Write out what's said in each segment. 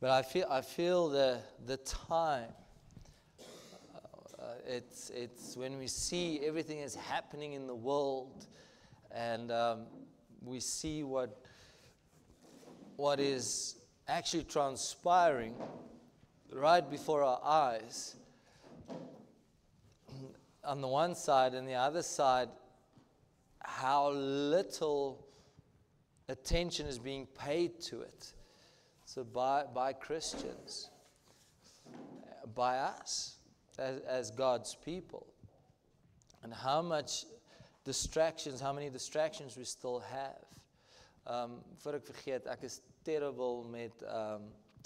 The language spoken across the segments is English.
But I feel the time. It's when we see everything is happening in the world, and we see what is actually transpiring right before our eyes. On the one side, and the other side, how little attention is being paid to it. So by Christians, by us as God's people, and how many distractions we still have. Voor ek vergeet, ek is terrible met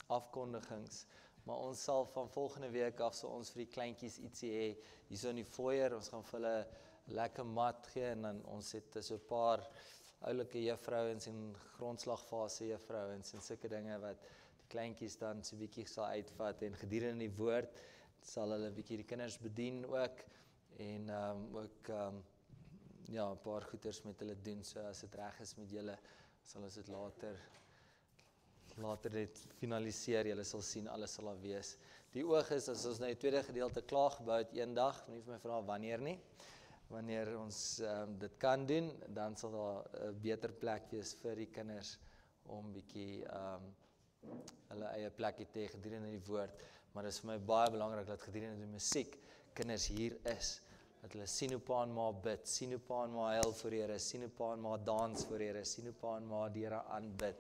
afkondigings. Maar ons sal van volgende week af so ons vir die kleintjies ietsie hê hier so in die foyer. Ons gaan vir hulle lekker mat gee en dan ons het so 'n paar oulike juffrouens en grondslagfase juffrouens en sulke dinge wat die kleintjies dan so 'n bietjie sal uitvat en gedurende die woord sal hulle 'n bietjie die kinders bedien ook en ook ja, 'n paar goeders met hulle doen. So as dit reg is met julle, sal ons dit later net finaliseer. Julle sal sien, alles sal daar wees. Die oog is, as ons nou die tweede gedeelte klaar gebou het, eendag, nie vir my vra wanneer nie, wanneer ons dit kan doen, dan sal daar 'n beter plek wees vir die kinders om bietjie hulle eie plekkie te hê gedurende die woord. Maar dit is vir my baie belangrik dat gedurende die musiek kinders hier is. Dat hulle sien hoe pa en ma bid, sien hoe pa en ma huil voor die Here, sien hoe pa en ma dans voor die Here, sien hoe pa en ma die Here aanbid.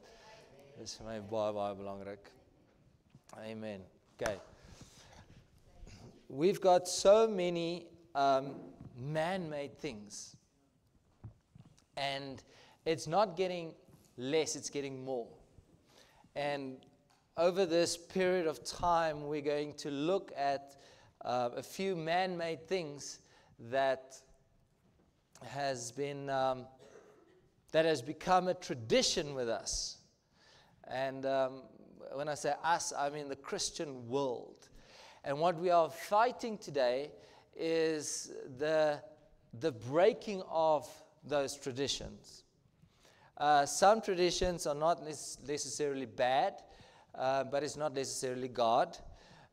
Dit is vir my baie belangrik. Amen. Okay. We've got so many man-made things. And it's not getting less, it's getting more. And over this period of time, we're going to look at a few man-made things that has become a tradition with us. And when I say us, I mean the Christian world. And what we are fighting today is the breaking of those traditions. Some traditions are not necessarily bad, but it's not necessarily God.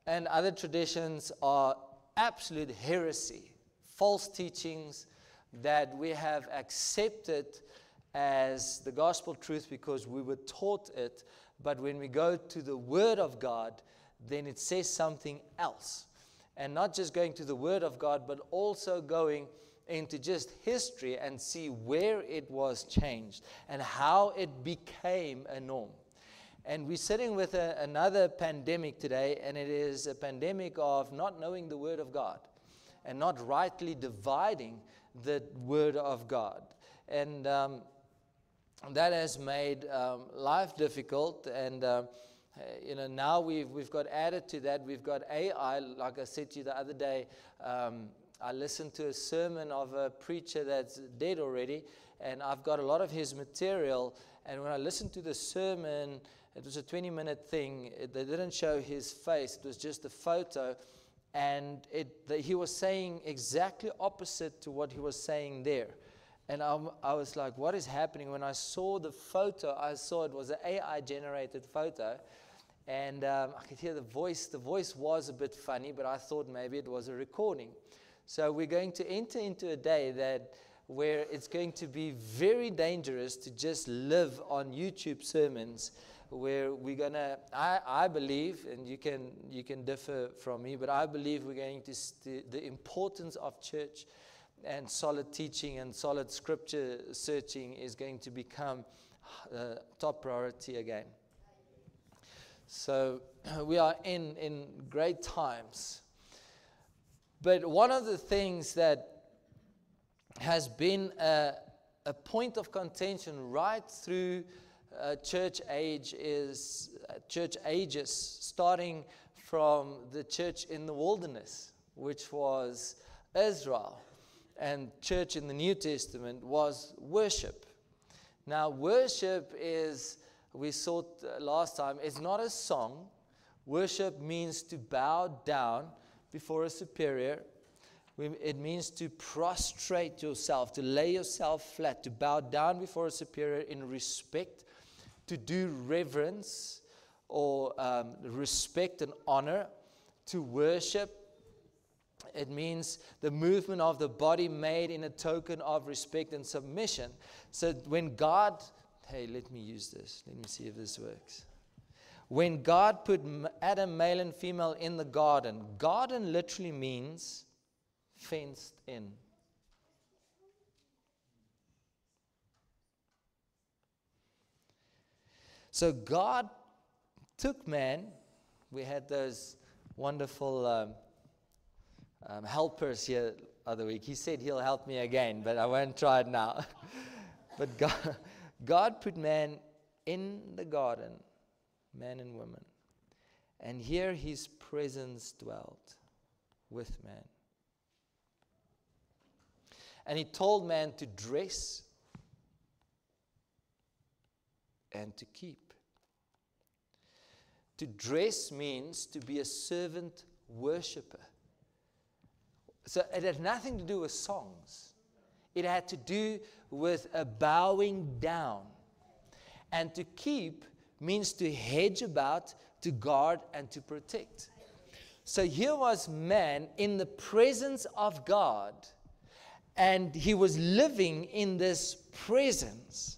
And other traditions are absolute heresy, false teachings that we have accepted as the gospel truth because we were taught it, but when we go to the Word of God, then it says something else. And not just going to the Word of God, but also going into just history and see where it was changed and how it became a norm. And we're sitting with another pandemic today, and it is a pandemic of not knowing the Word of God and not rightly dividing the Word of God. And that has made life difficult, and now we've got added to that, we've got AI. Like I said to you the other day, I listened to a sermon of a preacher that's dead already, and I've got a lot of his material, and when I listened to the sermon, it was a 20-minute thing. They didn't show his face, it was just a photo, and he was saying exactly opposite to what he was saying there. And I was like, what is happening? When I saw the photo, I saw it was an AI-generated photo. And I could hear the voice. The voice was a bit funny, but I thought maybe it was a recording. So we're going to enter into a day where it's going to be very dangerous to just live on YouTube sermons, where we're going to, I believe, and you can differ from me, but I believe we're going to the importance of church and solid teaching and solid scripture searching is going to become top priority again. So we are in great times. But one of the things that has been a point of contention right through church ages, starting from the church in the wilderness, which was Israel. And church in the New Testament was worship. Now, worship is, we saw last time, is not a song. Worship means to bow down before a superior. It means to prostrate yourself, to lay yourself flat, to bow down before a superior in respect, to do reverence, or respect and honor. To worship, it means the movement of the body made in a token of respect and submission. So when God, hey, let me use this. Let me see if this works. When God put Adam, male and female, in the garden, garden literally means fenced in. So God took man. We had those wonderful helpers here the other week. He said he'll help me again, but I won't try it now. But God put man in the garden, man and woman. And here his presence dwelt with man. And he told man to dress and to keep. To dress means to be a servant worshiper. So it had nothing to do with songs. It had to do with a bowing down. And to keep means to hedge about, to guard, and to protect. So here was man in the presence of God, and he was living in this presence.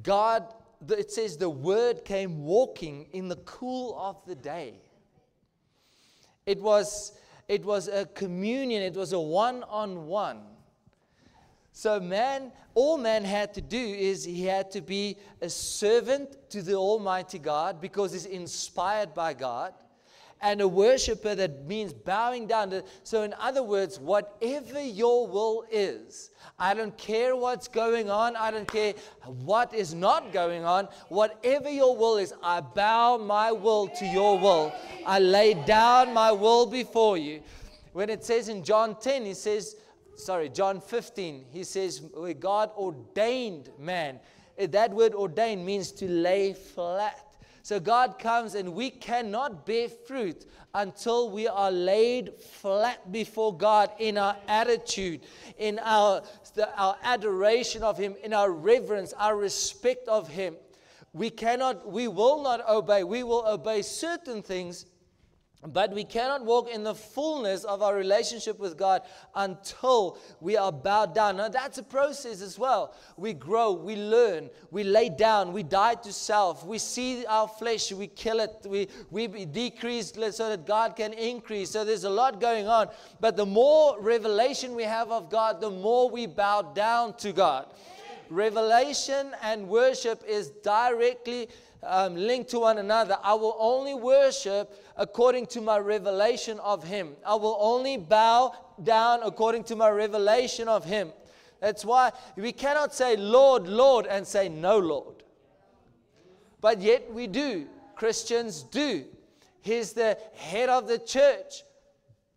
God, it says the Word came walking in the cool of the day. It was a communion. It was a one-on-one. So all man had to do is he had to be a servant to the Almighty God because he's inspired by God, and a worshiper, that means bowing down. So in other words, whatever your will is, I don't care what's going on. I don't care what is not going on. Whatever your will is, I bow my will to your will. I lay down my will before you. When it says in John 10, John 15, he says, where God ordained man. That word ordained means to lay flat. So God comes, and we cannot bear fruit until we are laid flat before God in our attitude, in our adoration of Him, in our reverence, our respect of Him. We will not obey. We will obey certain things, but we cannot walk in the fullness of our relationship with God until we are bowed down. Now, that's a process as well. We grow, we learn, we lay down, we die to self. We see our flesh, we kill it, we decrease so that God can increase. So there's a lot going on. But the more revelation we have of God, the more we bow down to God. Revelation and worship is directly linked to one another. I will only worship according to my revelation of Him. I will only bow down according to my revelation of Him. That's why we cannot say, Lord, Lord, and say, no, Lord. But yet we do. Christians do. He's the head of the church.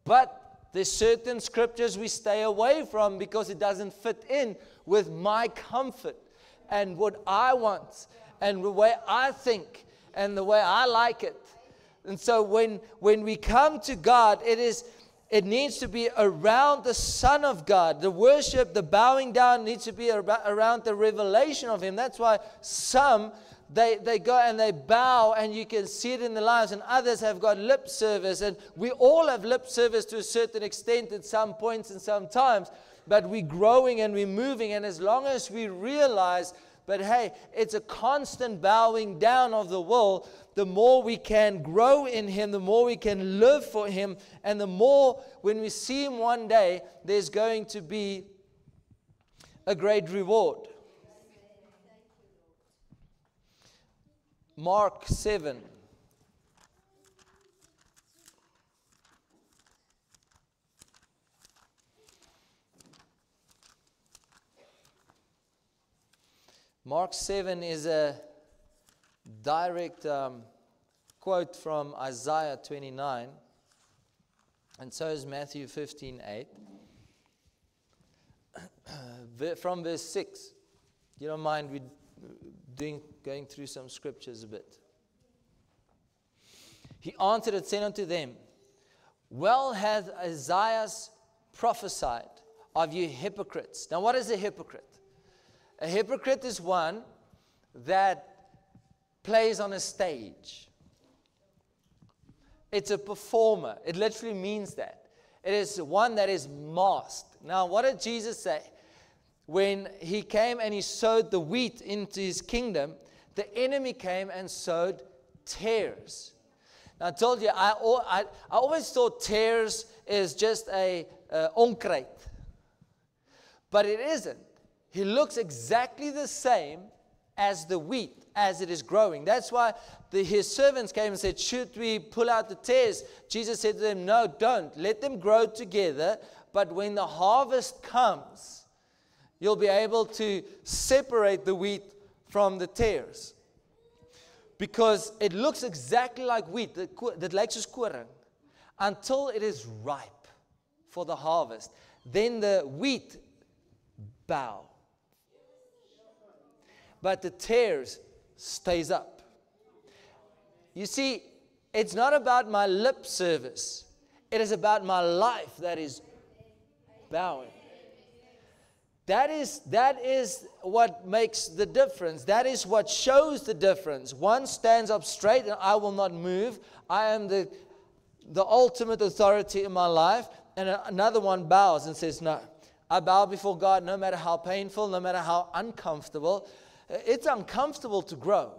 But there's certain scriptures we stay away from because it doesn't fit in with my comfort and what I want and the way I think and the way I like it. And so when we come to God, it needs to be around the Son of God. The worship, the bowing down needs to be around the revelation of Him. That's why some, they go and they bow, and you can see it in their lives, and others have got lip service. And we all have lip service to a certain extent at some points and some times. But we're growing and we're moving, and as long as we realize, but hey, it's a constant bowing down of the will, the more we can grow in Him, the more we can live for Him, and the more when we see Him one day, there's going to be a great reward. Mark 7. Mark 7 is a direct quote from Isaiah 29, and so is Matthew 15:8. From verse 6. You don't mind we going through some scriptures a bit. He answered and said unto them, well hath Isaiah prophesied of you hypocrites. Now what is a hypocrite? A hypocrite is one that plays on a stage. It's a performer. It literally means that. It is one that is masked. Now, what did Jesus say? When he came and he sowed the wheat into his kingdom, the enemy came and sowed tares. Now, I told you, I always thought tares is just a onkruid. But it isn't. He looks exactly the same as the wheat, as it is growing. That's why his servants came and said, should we pull out the tares? Jesus said to them, no, don't. Let them grow together. But when the harvest comes, you'll be able to separate the wheat from the tares. Because it looks exactly like wheat. Dit lyk soos koring. Until it is ripe for the harvest. Then the wheat bow. But the tares stays up. You see, it's not about my lip service. It is about my life that is bowing. That is what makes the difference. That is what shows the difference. One stands up straight and I will not move. I am the ultimate authority in my life. And another one bows and says, no, I bow before God no matter how painful, no matter how uncomfortable. It's uncomfortable to grow.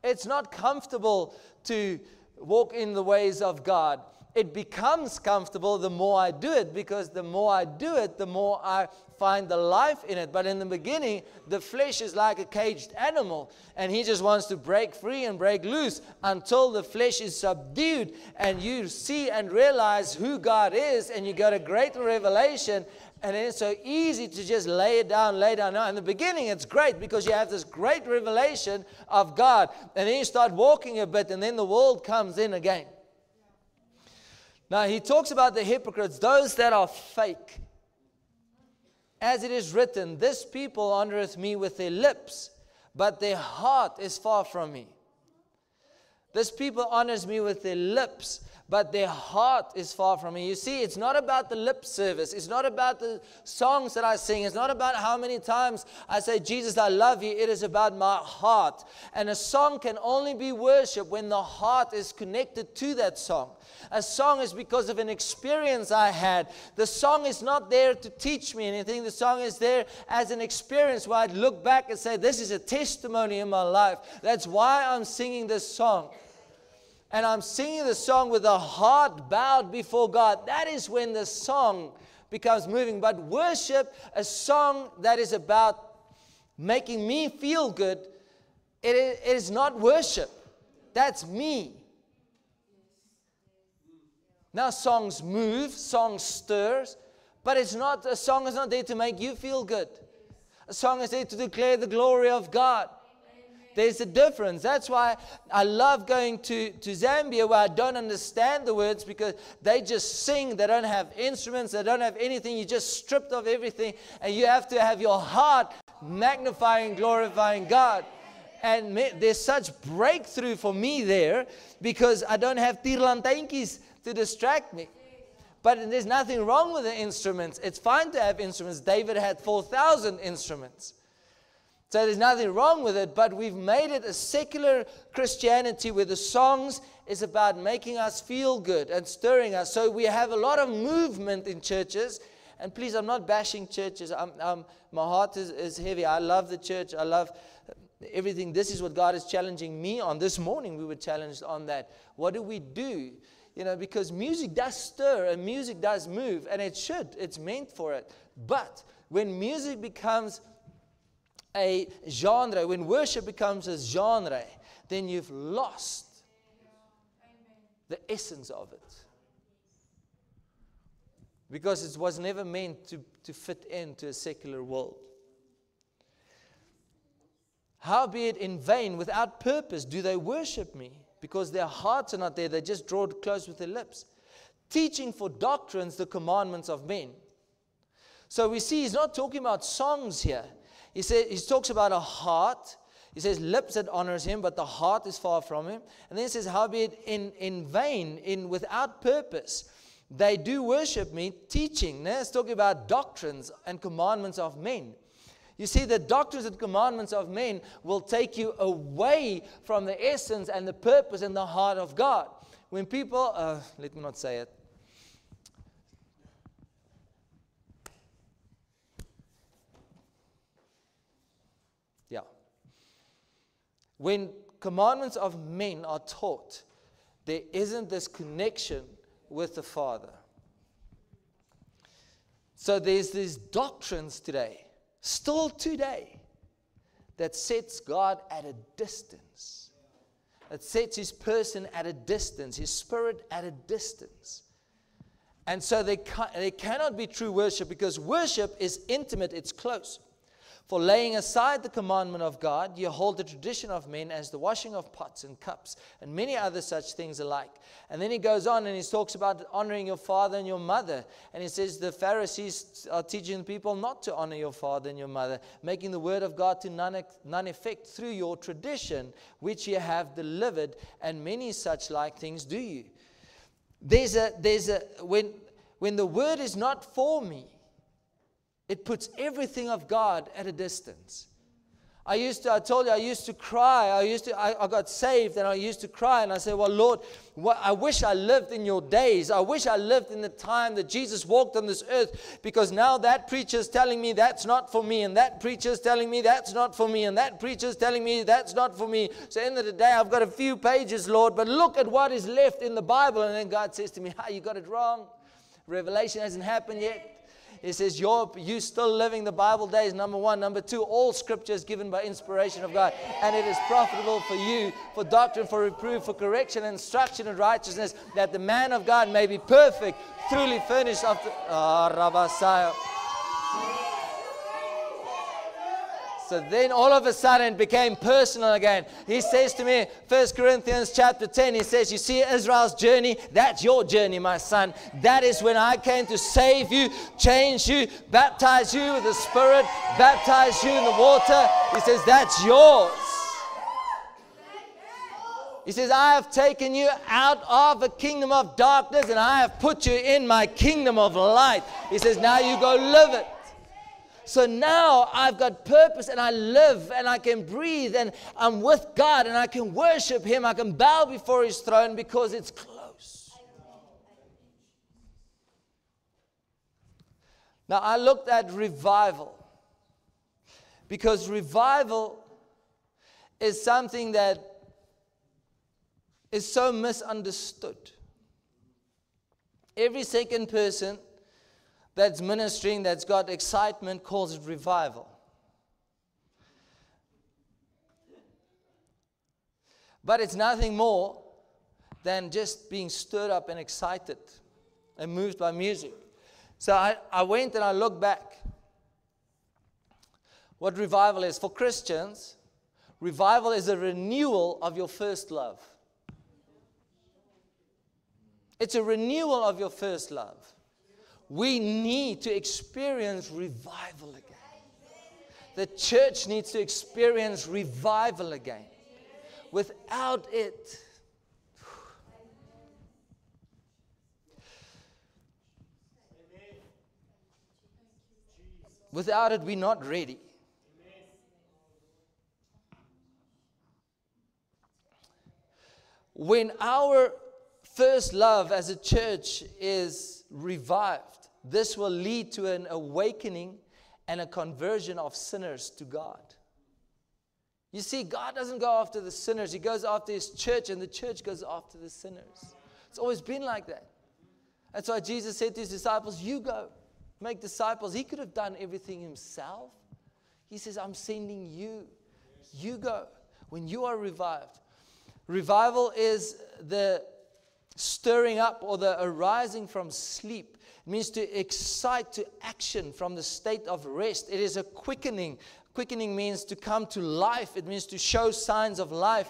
It's not comfortable to walk in the ways of God. It becomes comfortable the more I do it, because the more I do it, the more I find the life in it. But in the beginning, the flesh is like a caged animal, and he just wants to break free and break loose until the flesh is subdued, and you see and realize who God is, and you got a greater revelation. And then it's so easy to just lay it down. Now, in the beginning, it's great because you have this great revelation of God. And then you start walking a bit, and then the world comes in again. Now, he talks about the hypocrites, those that are fake. As it is written, this people honoreth me with their lips, but their heart is far from me. This people honors me with their lips, but their heart is far from me. You see, it's not about the lip service. It's not about the songs that I sing. It's not about how many times I say, Jesus, I love you. It is about my heart. And a song can only be worship when the heart is connected to that song. A song is because of an experience I had. The song is not there to teach me anything. The song is there as an experience where I'd look back and say, this is a testimony in my life. That's why I'm singing this song. And I'm singing the song with a heart bowed before God. That is when the song becomes moving. But worship, a song that is about making me feel good, it is not worship. That's me. Now songs move, songs stirs, but a song is not there to make you feel good. A song is there to declare the glory of God. There's a difference. That's why I love going to Zambia, where I don't understand the words, because they just sing. They don't have instruments. They don't have anything. You're just stripped of everything. And you have to have your heart magnifying, glorifying God. And there's such breakthrough for me there, because I don't have tirlantainkies to distract me. But there's nothing wrong with the instruments. It's fine to have instruments. David had 4,000 instruments. So there's nothing wrong with it, but we've made it a secular Christianity where the songs is about making us feel good and stirring us. So we have a lot of movement in churches. And please, I'm not bashing churches. My heart is heavy. I love the church. I love everything. This is what God is challenging me on. This morning we were challenged on that. What do we do? You know, because music does stir and music does move, and it should. It's meant for it. But when music becomes a genre, when worship becomes a genre, then you've lost the essence of it. Because it was never meant to fit into a secular world. Howbeit in vain, without purpose, do they worship me, because their hearts are not there. They just draw it close with their lips. Teaching for doctrines the commandments of men. So we see he's not talking about songs here. He talks about a heart. He says lips that honors him, but the heart is far from him. And then he says, howbeit in vain, without purpose, they do worship me, teaching. Now it's talking about doctrines and commandments of men. You see, the doctrines and commandments of men will take you away from the essence and the purpose and the heart of God. When people, let me not say it. Yeah. When commandments of men are taught, there isn't this connection with the Father. So there's these doctrines today, still today, that sets God at a distance. That sets His person at a distance, His Spirit at a distance. And so they cannot be true worship, because worship is intimate, it's close. For laying aside the commandment of God, you hold the tradition of men as the washing of pots and cups and many other such things alike. And then he goes on and he talks about honoring your father and your mother. And he says the Pharisees are teaching people not to honor your father and your mother, making the word of God to none effect through your tradition, which you have delivered, and many such like things do you. When the word is not for me, it puts everything of God at a distance. I told you, I used to cry. I got saved and I used to cry. And I said, well, Lord, I wish I lived in your days. I wish I lived in the time that Jesus walked on this earth, because now that preacher's telling me that's not for me. And that preacher's telling me that's not for me. And that preacher's telling me that's not for me. So at the end of the day, I've got a few pages, Lord, but look at what is left in the Bible. And then God says to me, you got it wrong. Revelation hasn't happened yet. He says, you still living the Bible days, number one. Number two, all scripture is given by inspiration of God, and it is profitable for you, for doctrine, for reproof, for correction, and instruction in righteousness, that the man of God may be perfect, truly furnished after. Rabasaya. So then all of a sudden it became personal again. He says to me, 1 Corinthians chapter 10, he says, you see Israel's journey? That's your journey, my son. That is when I came to save you, change you, baptize you with the Spirit, baptize you in the water. He says, that's yours. He says, I have taken you out of the kingdom of darkness and I have put you in my kingdom of light. He says, now you go live it. So now I've got purpose and I live and I can breathe and I'm with God and I can worship Him. I can bow before His throne because it's close. Now I looked at revival, because revival is something that is so misunderstood. Every second person that's ministering, that's got excitement, calls it revival. But it's nothing more than just being stirred up and excited and moved by music. So I went and I looked back what revival is. For Christians, revival is a renewal of your first love. It's a renewal of your first love. We need to experience revival again. The church needs to experience revival again. Without it, we're not ready. When our first love as a church is revived, this will lead to an awakening and a conversion of sinners to God. You see, God doesn't go after the sinners. He goes after His church, and the church goes after the sinners. It's always been like that. That's why Jesus said to His disciples, you go, make disciples. He could have done everything Himself. He says, I'm sending you. You go. When you are revived. Revival is the stirring up or the arising from sleep. It means to excite to action from the state of rest. It is a quickening. Quickening means to come to life. It means to show signs of life.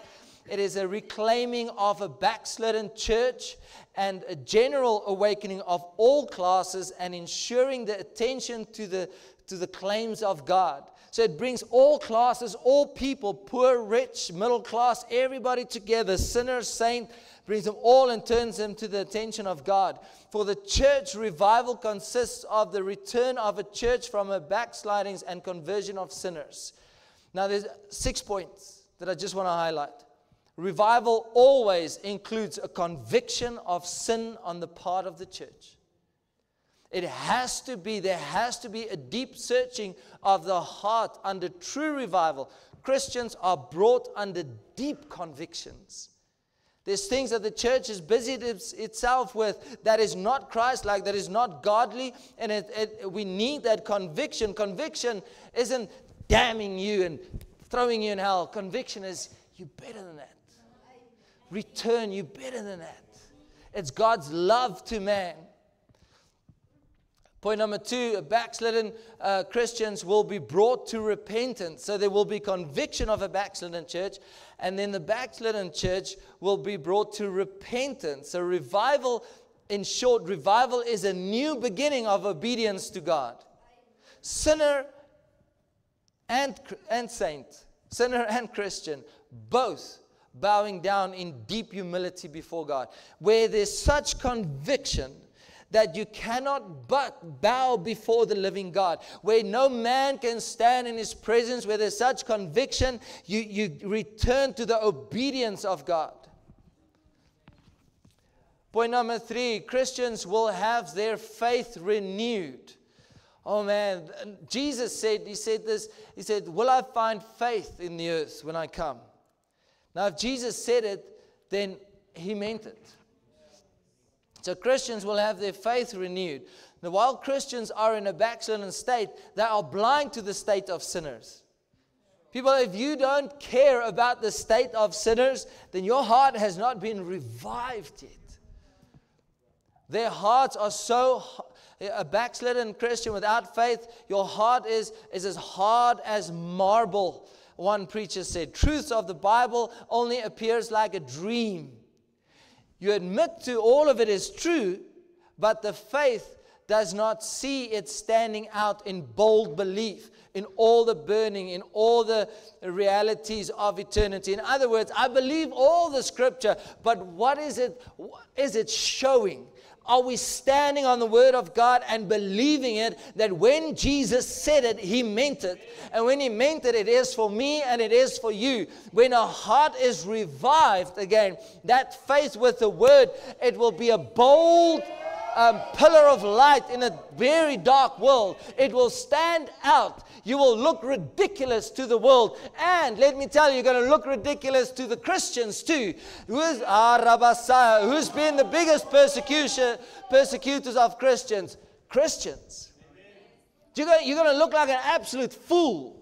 It is a reclaiming of a backslidden church and a general awakening of all classes and ensuring the attention to the claims of God. So it brings all classes, all people, poor, rich, middle class, everybody together, sinner, saint, brings them all and turns them to the attention of God. For the church revival consists of the return of a church from her backslidings and conversion of sinners. Now there's 6 points that I just want to highlight. Revival always includes a conviction of sin on the part of the church. There has to be a deep searching of the heart under true revival. Christians are brought under deep convictions. There's things that the church has busied itself with that is not Christ-like, that is not godly, and we need that conviction. Conviction isn't damning you and throwing you in hell. Conviction is, you're better than that. Return, you're better than that. It's God's love to man. Point number 2, backslidden Christians will be brought to repentance. So there will be conviction of a backslidden church, and then the backslidden church will be brought to repentance. So revival, in short, revival is a new beginning of obedience to God. Sinner and saint, sinner and Christian, both bowing down in deep humility before God, where there's such conviction that you cannot but bow before the living God, where no man can stand in His presence, where there's such conviction, you return to the obedience of God. Point number 3, Christians will have their faith renewed. Oh man, Jesus said, He said, will I find faith in the earth when I come? Now if Jesus said it, then He meant it. So Christians will have their faith renewed. Now, while Christians are in a backslidden state, they are blind to the state of sinners. People, if you don't care about the state of sinners, then your heart has not been revived yet. Their hearts are so, a backslidden Christian without faith, your heart is as hard as marble. One preacher said, truths of the Bible only appears like a dream. You admit to all of it is true, but the faith does not see it standing out in bold belief, in all the burning, in all the realities of eternity. In other words, I believe all the scripture, but what is it showing? Are we standing on the word of God and believing it, that when Jesus said it, He meant it? And when He meant it, it is for me and it is for you. When a heart is revived again, that faith with the word, it will be a bold pillar of light in a very dark world. It will stand out. You will look ridiculous to the world. And let me tell you, you're going to look ridiculous to the Christians too. Who's been the biggest persecutors of Christians? Christians. You're going to look like an absolute fool.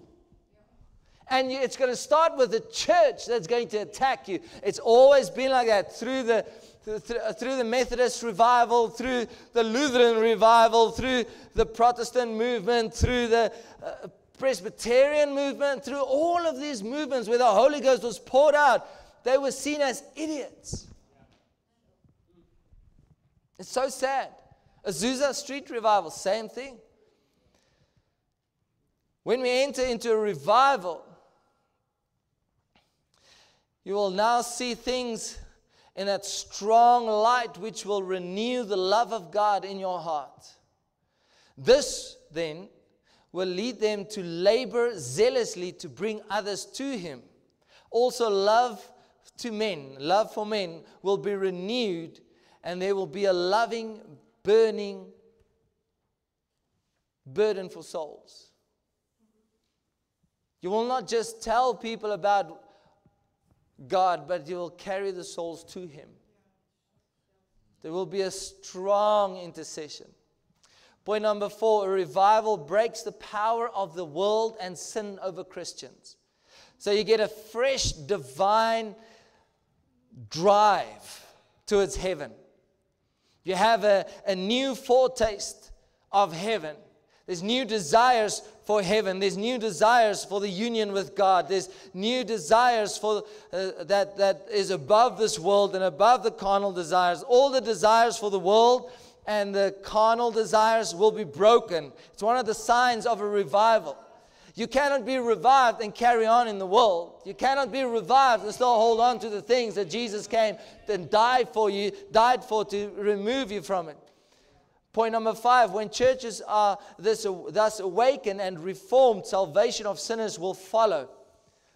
And it's going to start with the church that's going to attack you. It's always been like that through the Methodist revival, through the Lutheran revival, through the Protestant movement, through the Presbyterian movement, through all of these movements where the Holy Ghost was poured out, they were seen as idiots. It's so sad. Azusa Street revival, same thing. When we enter into a revival, you will now see things in that strong light which will renew the love of God in your heart. This then will lead them to labor zealously to bring others to Him. Also love for men will be renewed, and there will be a loving, burning burden for souls. You will not just tell people about God, but you will carry the souls to Him. There will be a strong intercession. Point number 4, a revival breaks the power of the world and sin over Christians. So you get a fresh divine drive towards heaven. You have a new foretaste of heaven. There's new desires for heaven. There's new desires for the union with God. There's new desires for that is above this world and above the carnal desires. All the desires for the world and the carnal desires will be broken. It's one of the signs of a revival. You cannot be revived and carry on in the world. You cannot be revived and still hold on to the things that Jesus came and died for to remove you from it. Point number 5, when churches are thus awakened and reformed, salvation of sinners will follow.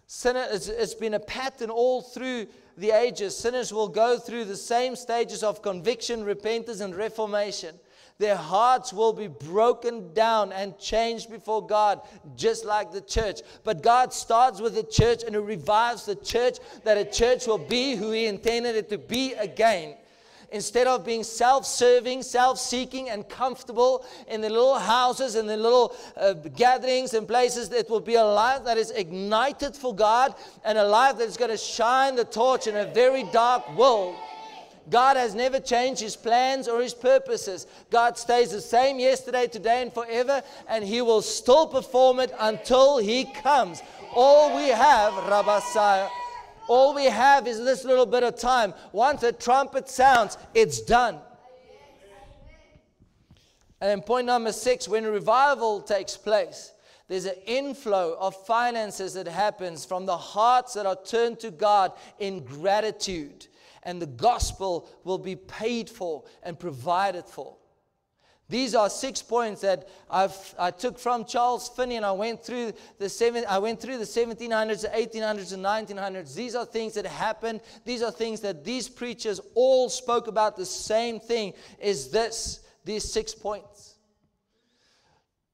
It's been a pattern all through the ages. Sinners will go through the same stages of conviction, repentance, and reformation. Their hearts will be broken down and changed before God, just like the church. But God starts with the church and He revives the church, that a church will be who He intended it to be again. Instead of being self-serving, self-seeking, and comfortable in the little houses and the little gatherings and places, it will be a life that is ignited for God and a life that is going to shine the torch in a very dark world. God has never changed His plans or His purposes. God stays the same yesterday, today, and forever, and He will still perform it until He comes. All we have, Rabasaya, all we have is this little bit of time. Once the trumpet sounds, it's done. And then point number 6, when revival takes place, there's an inflow of finances that happens from the hearts that are turned to God in gratitude. And the gospel will be paid for and provided for. These are 6 points that I took from Charles Finney, and I went through the 1700s, the 1800s, and 1900s. These are things that happened. These are things that these preachers all spoke about. The same thing is these 6 points.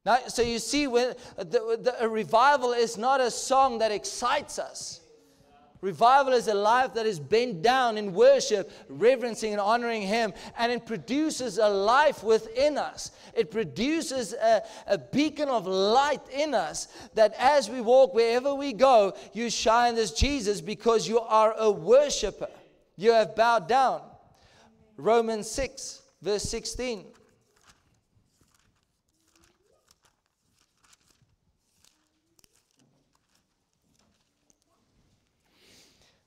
Now, so you see, when a revival is not a song that excites us. Revival is a life that is bent down in worship, reverencing and honoring Him. And it produces a life within us. It produces a beacon of light in us, that as we walk, wherever we go, you shine as Jesus, because you are a worshiper. You have bowed down. Romans 6, verse 16.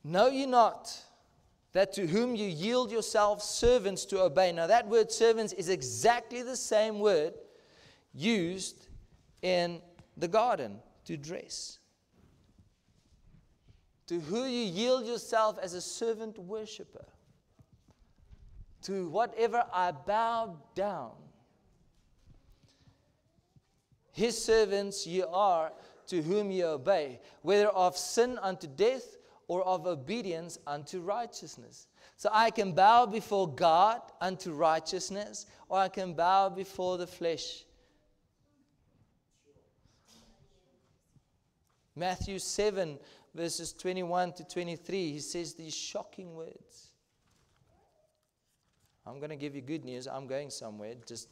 Know ye not that to whom you yield yourselves servants to obey? Now that word servants is exactly the same word used in the garden, to dress. To who you yield yourself as a servant worshiper. To whatever I bow down. His servants ye are, to whom ye obey, whether of sin unto death, or of obedience unto righteousness. So I can bow before God unto righteousness, or I can bow before the flesh. Matthew 7, verses 21 to 23, He says these shocking words. I'm going to give you good news. I'm going somewhere. Just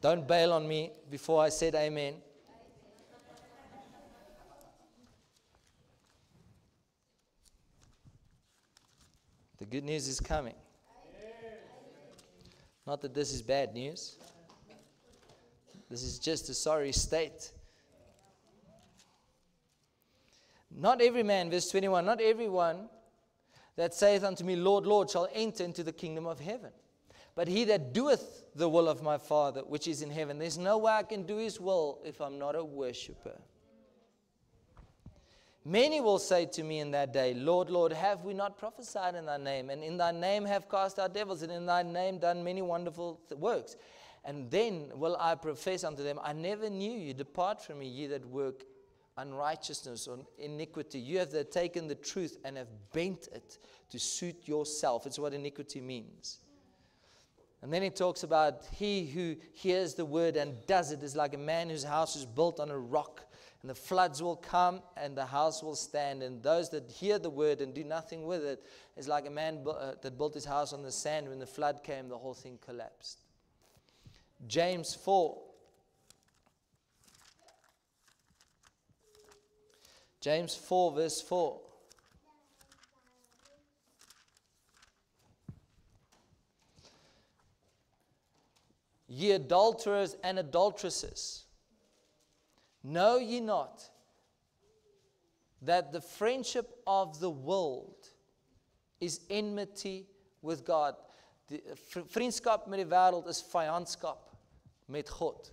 don't bail on me before I said amen. The good news is coming. Not that this is bad news. This is just a sorry state. Not every man, verse 21, not everyone that saith unto me, Lord, Lord, shall enter into the kingdom of heaven, but he that doeth the will of my Father which is in heaven. There's no way I can do His will if I'm not a worshiper. Many will say to me in that day, Lord, Lord, have we not prophesied in Thy name? And in Thy name have cast out devils, and in Thy name done many wonderful works. And then will I profess unto them, I never knew you. Depart from me, ye that work unrighteousness or iniquity. You have taken the truth and have bent it to suit yourself. It's what iniquity means. And then it talks about he who hears the word and does it is like a man whose house is built on a rock. And the floods will come and the house will stand. And those that hear the word and do nothing with it is like a man that built his house on the sand. When the flood came, the whole thing collapsed. James 4. James 4, verse 4. Ye adulterers and adulteresses, know ye not that the friendship of the world is enmity with God? Die vriendskap met die wêreld is vyandskap met God.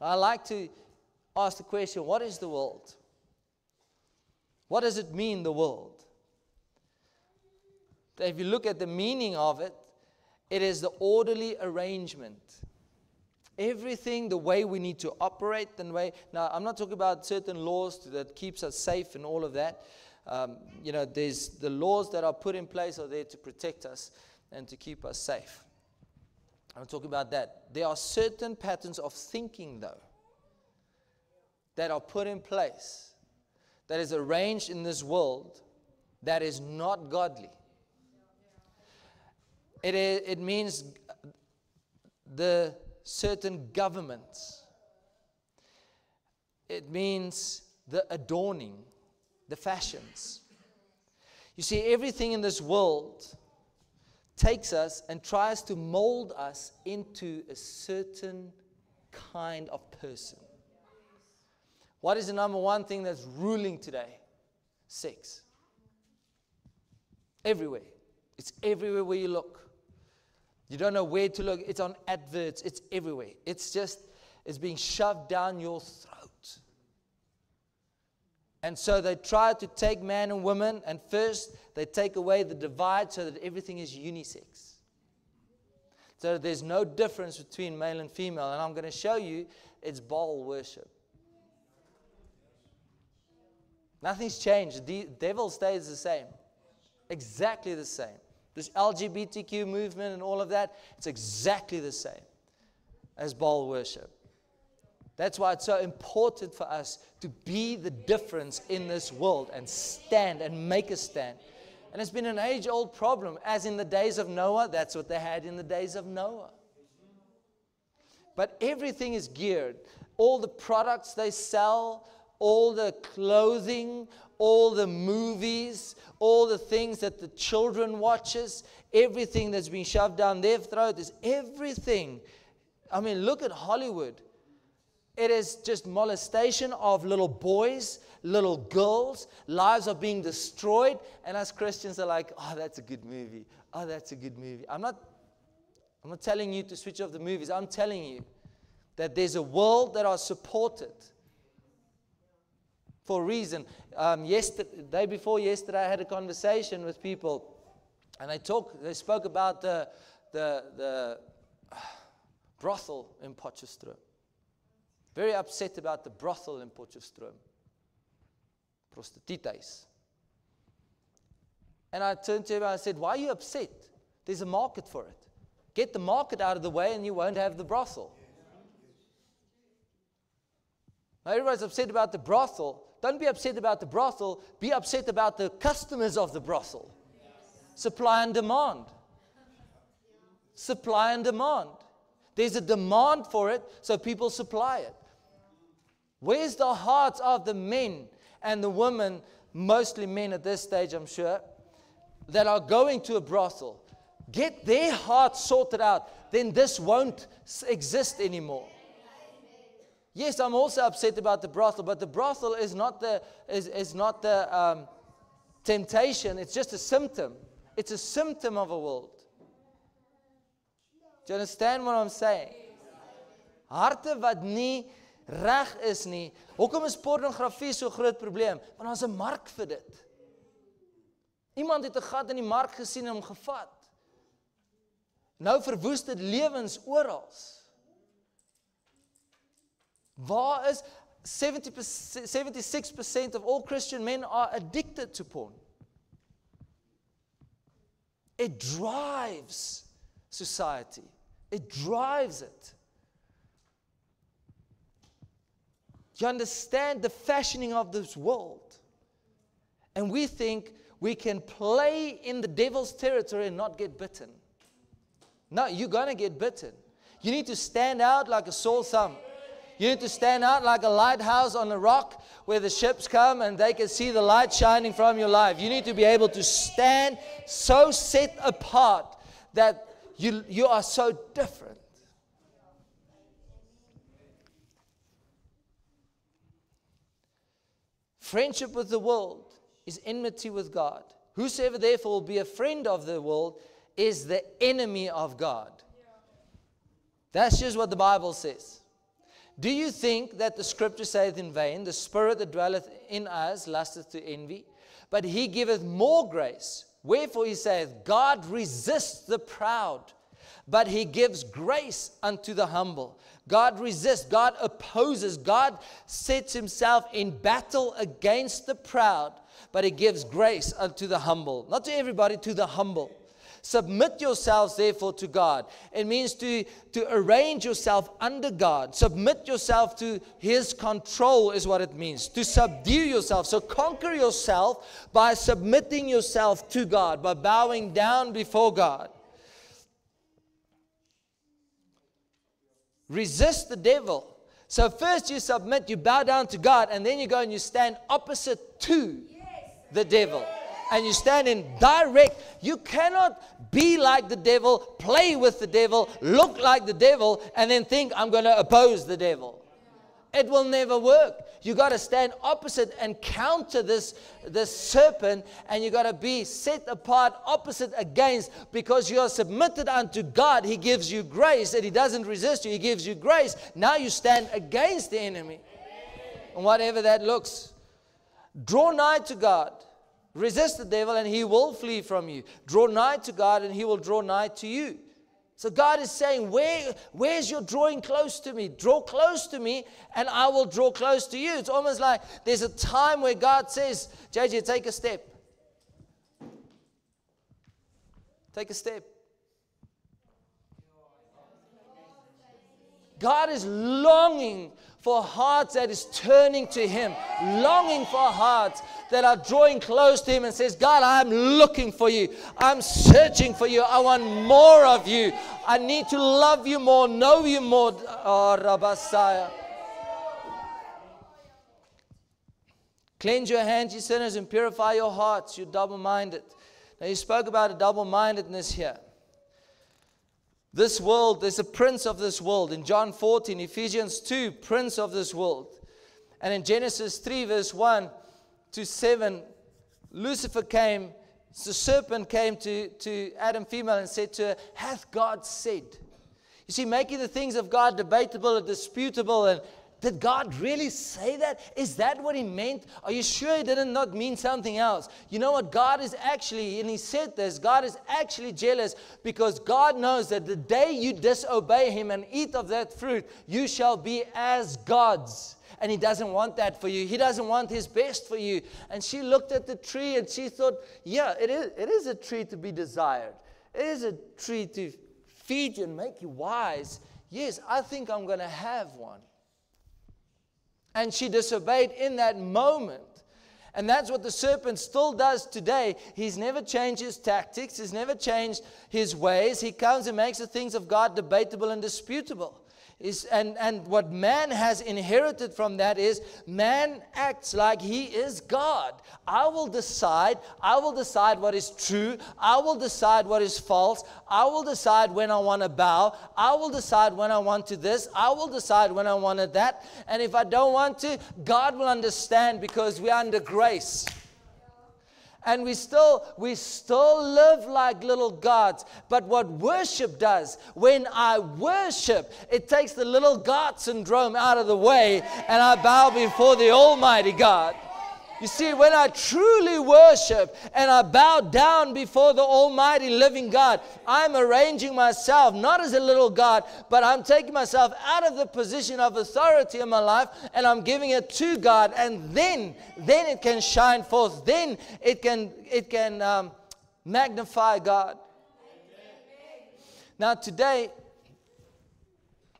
I like to ask the question, what is the world? What does it mean, the world? If you look at the meaning of it, it is the orderly arrangement. Everything, the way we need to operate, the way. Now, I'm not talking about certain laws that keeps us safe and all of that. There's the laws that are put in place are there to protect us and to keep us safe. I'm talking about that. There are certain patterns of thinking, though, that are put in place, that is arranged in this world, that is not godly. It means the certain governments. It means the adorning, the fashions. You see, everything in this world takes us and tries to mold us into a certain kind of person. What is the number one thing that's ruling today? Sex. Everywhere. It's everywhere where you look. You don't know where to look. It's on adverts. It's everywhere. It's being shoved down your throat. And so they try to take man and woman, and first they take away the divide so that everything is unisex. So there's no difference between male and female. And I'm going to show you it's Baal worship. Nothing's changed. The devil stays the same. Exactly the same. This LGBTQ movement and all of that, it's exactly the same as Baal worship. That's why it's so important for us to be the difference in this world and stand and make a stand. And it's been an age-old problem. As in the days of Noah, that's what they had in the days of Noah. But everything is geared. All the products they sell, all the clothing, all the movies, all the things that the children watches, everything that's being shoved down their throat is everything. I mean, look at Hollywood. It is just molestation of little boys, little girls. Lives are being destroyed. And us Christians are like, oh, that's a good movie. Oh, that's a good movie. I'm not telling you to switch off the movies. I'm telling you that there's a world that are supported for a reason. Day before yesterday, I had a conversation with people, and they spoke about the brothel in Potchefstroom. Very upset about the brothel in Potchefstroom. Prostitutes. And I turned to him and I said, why are you upset? There's a market for it. Get the market out of the way and you won't have the brothel. Now everybody's upset about the brothel. Don't be upset about the brothel. Be upset about the customers of the brothel. Supply and demand. Supply and demand. There's a demand for it, so people supply it. Where's the hearts of the men and the women, mostly men at this stage, I'm sure, that are going to a brothel? Get their hearts sorted out. Then this won't exist anymore. Yes, I'm also upset about the brothel, but the brothel is not the temptation. It's just a symptom. It's a symptom of a world. Do you understand what I'm saying? Harte wat nie reg is nie. Hoekom is pornografie so groot probleem? Want daar's 'n mark vir dit. Iemand het 'n gat in die mark gesien en hom gevat. Nou verwoes dit lewens oral. Waar is 76% of all Christian men are addicted to porn? It drives society. It drives it. You understand the fashioning of this world. And we think we can play in the devil's territory and not get bitten. No, you're going to get bitten. You need to stand out like a sore thumb. You need to stand out like a lighthouse on a rock where the ships come and they can see the light shining from your life. You need to be able to stand so set apart that you are so different. Friendship with the world is enmity with God. Whosoever therefore will be a friend of the world is the enemy of God. That's just what the Bible says. Do you think that the scripture saith in vain, the spirit that dwelleth in us lusteth to envy? But he giveth more grace. Wherefore he saith, God resists the proud, but he gives grace unto the humble. God resists, God opposes, God sets himself in battle against the proud, but he gives grace unto the humble. Not to everybody, to the humble. Submit yourselves therefore to God. It means to arrange yourself under God. Submit yourself to his control is what it means. To subdue yourself. So conquer yourself by submitting yourself to God, by bowing down before God. Resist the devil. So first you submit, you bow down to God, and then you go and you stand opposite to the devil. And you stand in direct. You cannot be like the devil, play with the devil, look like the devil, and then think, I'm going to oppose the devil. It will never work. You got to stand opposite and counter this serpent, and you got to be set apart opposite against, because you are submitted unto God. He gives you grace, and he doesn't resist you. He gives you grace. Now you stand against the enemy. And whatever that looks. Draw nigh to God. Resist the devil, and he will flee from you. Draw nigh to God, and he will draw nigh to you. So God is saying, where's your drawing close to me? Draw close to me, and I will draw close to you. It's almost like there's a time where God says, JJ, take a step. Take a step. God is longing for hearts that is turning to him. Longing for hearts that are drawing close to him and says, God, I'm looking for you. I'm searching for you. I want more of you. I need to love you more, know you more. Oh, Rabasaya. Cleanse your hands, you sinners, and purify your hearts, you double-minded. Now, you spoke about a double-mindedness here. This world, there's a prince of this world. In John 14, Ephesians 2, prince of this world. And in Genesis 3, verse 1 to 7, Lucifer came, the serpent came to Adam female and said to her, hath God said? You see, making the things of God debatable and disputable. And did God really say that? Is that what he meant? Are you sure he did not mean something else? You know what? God is actually, and he said this, God is actually jealous, because God knows that the day you disobey him and eat of that fruit, you shall be as gods. And he doesn't want that for you. He doesn't want his best for you. And she looked at the tree and she thought, yeah, it is a tree to be desired. It is a tree to feed you and make you wise. Yes, I think I'm going to have one. And she disobeyed in that moment. And that's what the serpent still does today. He's never changed his tactics. He's never changed his ways. He comes and makes the things of God debatable and disputable. And what man has inherited from that is man acts like he is God. I will decide what is true. I will decide what is false. I will decide when I want to bow. I will decide when I want to this. I will decide when I want to that. And if I don't want to, God will understand, because we're under grace. And we still live like little gods. But what worship does, when I worship, it takes the little God syndrome out of the way, and I bow before the Almighty God. You see, when I truly worship and I bow down before the Almighty living God, I'm arranging myself not as a little God, but I'm taking myself out of the position of authority in my life, and I'm giving it to God, and then it can shine forth. Then it can magnify God. Now today,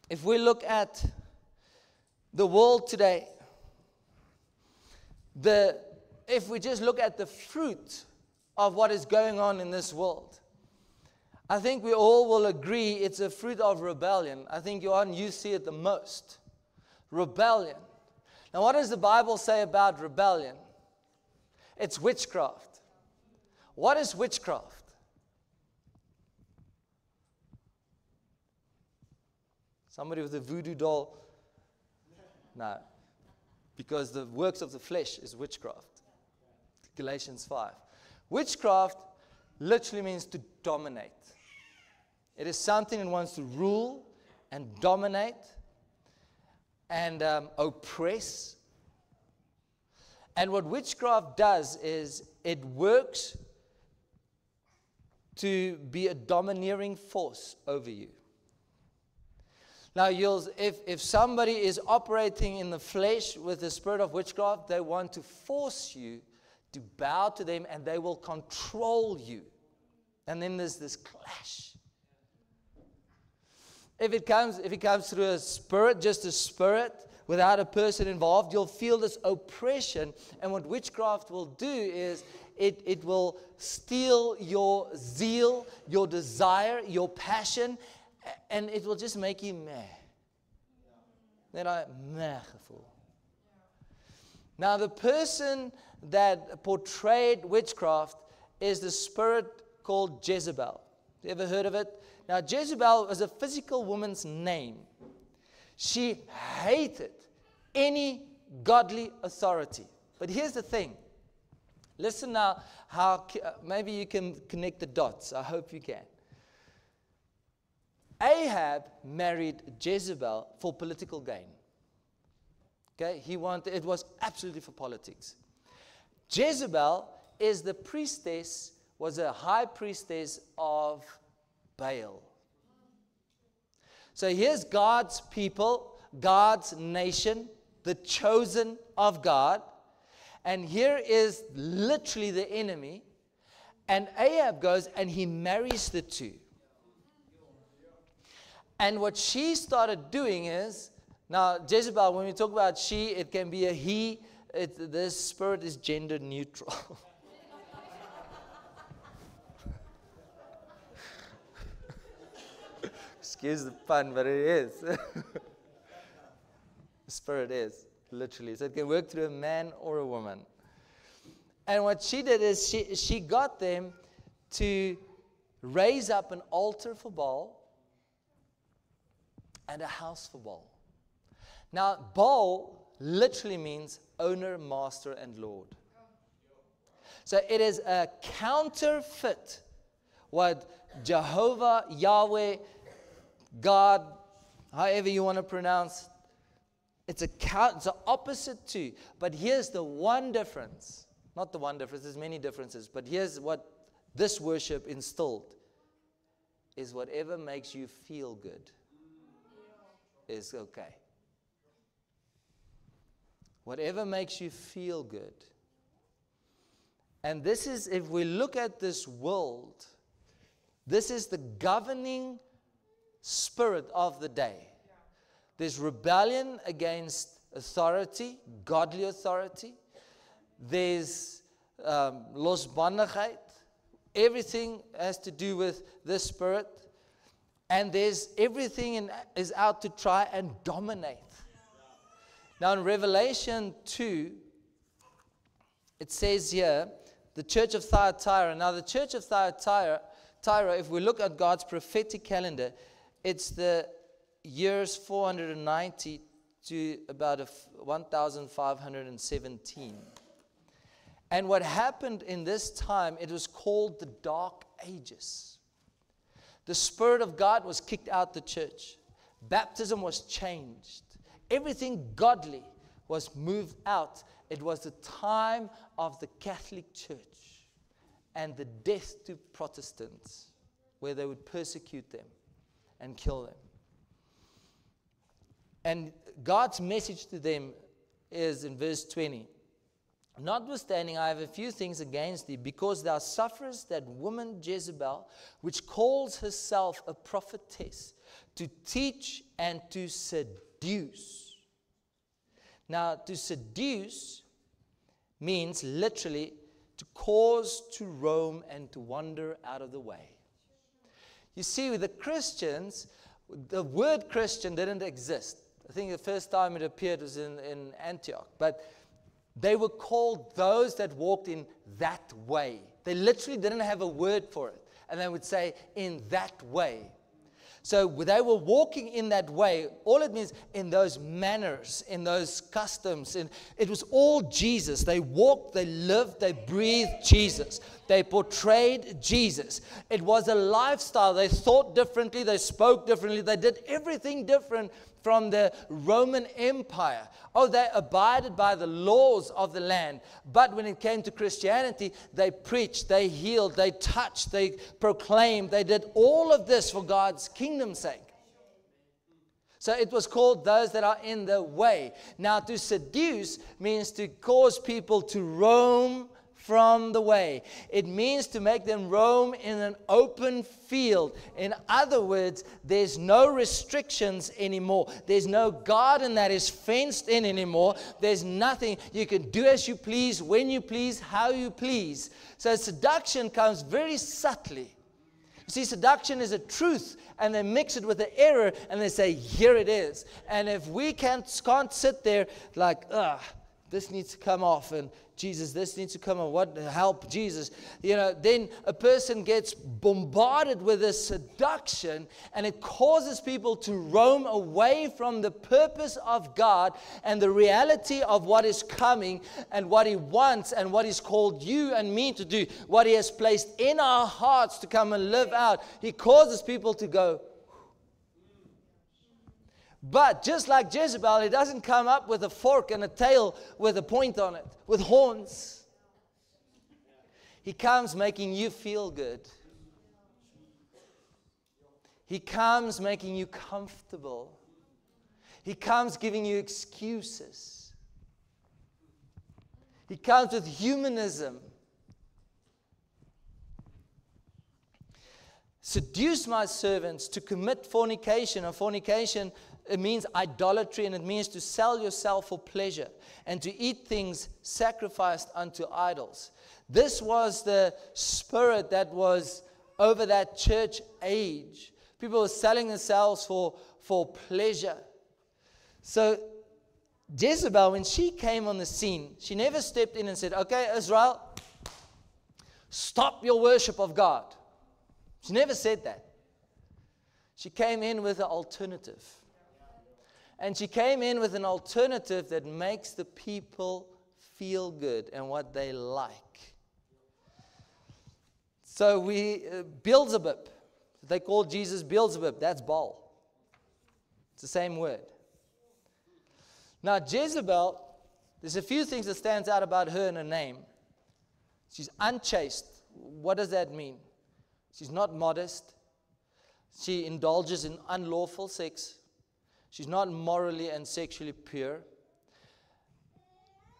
if we look at the world today, if we just look at the fruit of what is going on in this world, I think we all will agree it's a fruit of rebellion. I think, Johan, you see it the most. Rebellion. Now, what does the Bible say about rebellion? It's witchcraft. What is witchcraft? Somebody with a voodoo doll? No. Because the works of the flesh is witchcraft. Galatians 5. Witchcraft literally means to dominate. It is something that wants to rule and dominate. and oppress. And what witchcraft does is it works to be a domineering force over you. Now, if somebody is operating in the flesh with the spirit of witchcraft, they want to force you to bow to them, and they will control you. And then there's this clash. If it comes through a spirit, just a spirit, without a person involved, you'll feel this oppression. And what witchcraft will do is it will steal your zeal, your desire, your passion, and it will just make you meh. Then I meh gevoel. Now the person that portrayed witchcraft is the spirit called Jezebel. You ever heard of it? Now Jezebel was a physical woman's name. She hated any godly authority. But here's the thing. Listen now, how maybe you can connect the dots. I hope you can. Ahab married Jezebel for political gain. Okay, it was absolutely for politics. Jezebel is the priestess, was a high priestess of Baal. So here's God's people, God's nation, the chosen of God. And here is literally the enemy. And Ahab goes and he marries the two. And what she started doing is, now Jezebel, when we talk about she, it can be a he. This spirit is gender neutral. Excuse the pun, but it is. The spirit is, literally. So it can work through a man or a woman. And what she did is she got them to raise up an altar for Baal and a house for Baal. Now, Baal literally means owner, master, and Lord. So it is a counterfeit what Jehovah, Yahweh, God, however you want to pronounce, it's an opposite to. But here's the one difference. Not the one difference, there's many differences. But here's what this worship instilled. Is whatever makes you feel good is okay. Whatever makes you feel good. And this is, if we look at this world, this is the governing spirit of the day. There's rebellion against authority, godly authority. There's losbandigheid. Everything has to do with this spirit. And there's everything is out to try and dominate. Now in Revelation 2, it says here, the church of Thyatira. Now the church of Thyatira, if we look at God's prophetic calendar, it's the years 490 to about 1517. And what happened in this time, it was called the Dark Ages. The Spirit of God was kicked out the church. Baptism was changed. Everything godly was moved out. It was the time of the Catholic Church and the death to Protestants, where they would persecute them and kill them. And God's message to them is in verse 20. Notwithstanding, I have a few things against thee, because thou sufferest that woman Jezebel, which calls herself a prophetess, to teach and to seduce. Now, to seduce means literally to cause to roam and to wander out of the way. You see, with the Christians, the word Christian didn't exist. I think the first time it appeared was in Antioch. But they were called those that walked in that way. They literally didn't have a word for it. And they would say, in that way. So they were walking in that way. All it means, in those manners, in those customs. It was all Jesus. They walked, they lived, they breathed Jesus. They portrayed Jesus. It was a lifestyle. They thought differently. They spoke differently. They did everything different from the Roman Empire. Oh, they abided by the laws of the land. But when it came to Christianity, they preached, they healed, they touched, they proclaimed. They did all of this for God's kingdom's sake. So it was called those that are in the way. Now, to seduce means to cause people to roam from the way. It means to make them roam in an open field. In other words, there's no restrictions anymore. There's no garden that is fenced in anymore. There's nothing. You can do as you please, when you please, how you please. So seduction comes very subtly. You see, seduction is a truth, and they mix it with the error, and they say, here it is. And if we can't sit there like, this needs to come off, and Jesus, this needs to come on. What help, Jesus? Then a person gets bombarded with this seduction, and it causes people to roam away from the purpose of God and the reality of what is coming and what He wants and what He's called you and me to do, what He has placed in our hearts to come and live out. He causes people to go. But just like Jezebel, He doesn't come up with a fork and a tail with a point on it, with horns. He comes making you feel good. He comes making you comfortable. He comes giving you excuses. He comes with humanism. Seduce my servants to commit fornication. And fornication, it means idolatry, and it means to sell yourself for pleasure and to eat things sacrificed unto idols. This was the spirit that was over that church age. People were selling themselves for pleasure. So Jezebel, when she came on the scene, she never stepped in and said, okay, Israel, stop your worship of God. She never said that. She came in with an alternative. And she came in with an alternative that makes the people feel good and what they like. So Beelzebub, they call Jesus Beelzebub. That's Baal. It's the same word. Now Jezebel, there's a few things that stands out about her and her name. She's unchaste. What does that mean? She's not modest. She indulges in unlawful sex. She's not morally and sexually pure.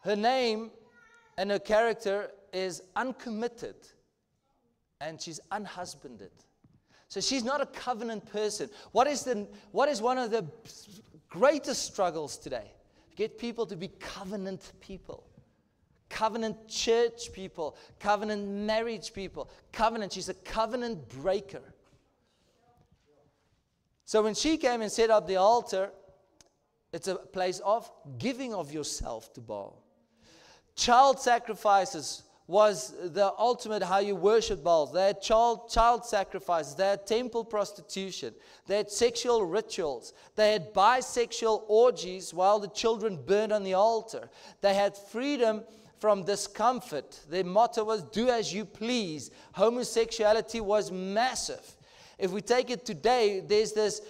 Her name and her character is uncommitted, and she's unhusbanded. So she's not a covenant person. What is one of the greatest struggles today? Get people to be covenant people. Covenant church people. Covenant marriage people. Covenant. She's a covenant breaker. So when she came and set up the altar, it's a place of giving of yourself to Baal. Child sacrifices was the ultimate how you worship Baals. They had child sacrifices. They had temple prostitution. They had sexual rituals. They had bisexual orgies while the children burned on the altar. They had freedom from discomfort. Their motto was, do as you please. Homosexuality was massive. If we take it today, there's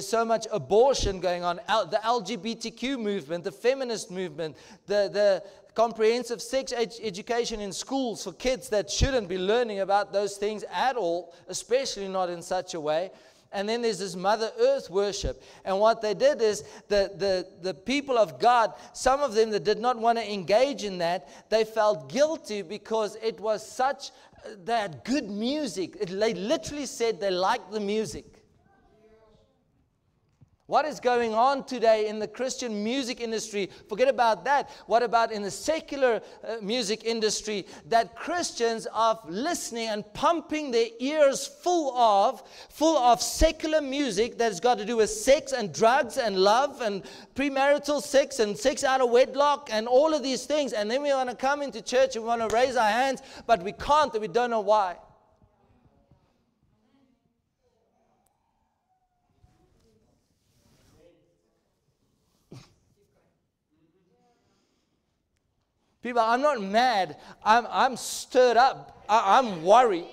so much abortion going on. The LGBTQ movement, the feminist movement, the comprehensive sex education in schools for kids that shouldn't be learning about those things at all, especially not in such a way. And then there's this Mother Earth worship. And what they did is the people of God, some of them that did not want to engage in that, they felt guilty because it was such, they had good music. They literally said they liked the music. What is going on today in the Christian music industry? Forget about that. What about in the secular music industry? That Christians are listening and pumping their ears full of secular music that's got to do with sex and drugs and love and premarital sex and sex out of wedlock and all of these things. And then we want to come into church and we want to raise our hands, but we can't and we don't know why. People, I'm not mad. I'm stirred up. I'm worried.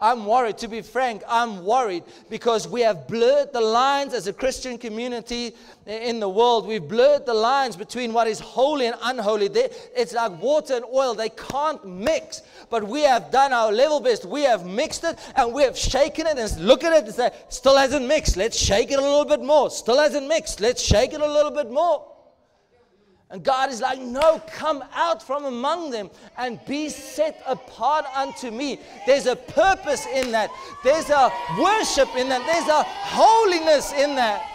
I'm worried. To be frank, I'm worried because we have blurred the lines as a Christian community in the world. We've blurred the lines between what is holy and unholy. It's like water and oil. They can't mix. But we have done our level best. We have mixed it and we have shaken it and look at it and say, still hasn't mixed. Let's shake it a little bit more. Still hasn't mixed. Let's shake it a little bit more. And God is like, no, come out from among them and be set apart unto me. There's a purpose in that. There's a worship in that. There's a holiness in that.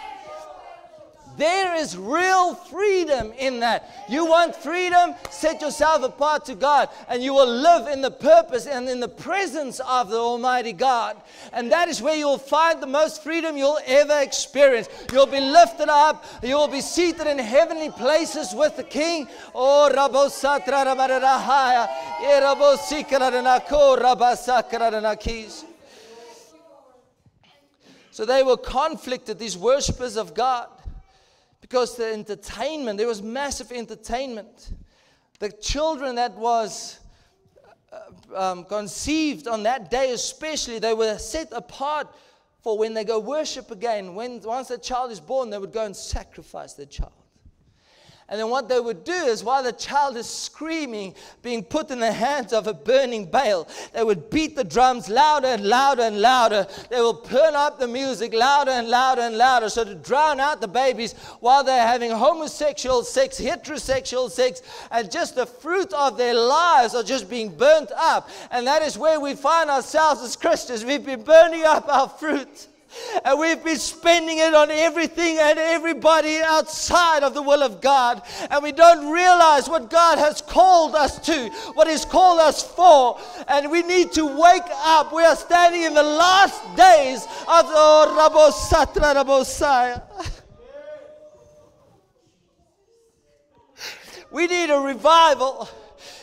There is real freedom in that. You want freedom? Set yourself apart to God, and you will live in the purpose and in the presence of the Almighty God. And that is where you'll find the most freedom you'll ever experience. You'll be lifted up. You will be seated in heavenly places with the King. Oh, Rabosatra Rabarahaya. So they were conflicted, these worshippers of God. Because the entertainment, there was massive entertainment. The children that was conceived on that day especially, they were set apart for when they go worship again. Once the child is born, they would go and sacrifice their child. And then what they would do is while the child is screaming, being put in the hands of a burning Baal, they would beat the drums louder and louder and louder. They will turn up the music louder and louder and louder so to drown out the babies while they're having homosexual sex, heterosexual sex, and just the fruit of their lives are just being burnt up. And that is where we find ourselves as Christians. We've been burning up our fruit. And we've been spending it on everything and everybody outside of the will of God. And we don't realize what God has called us to, what He's called us for. And we need to wake up. We are standing in the last days of the Rabosatra Rabosaya. We need a revival.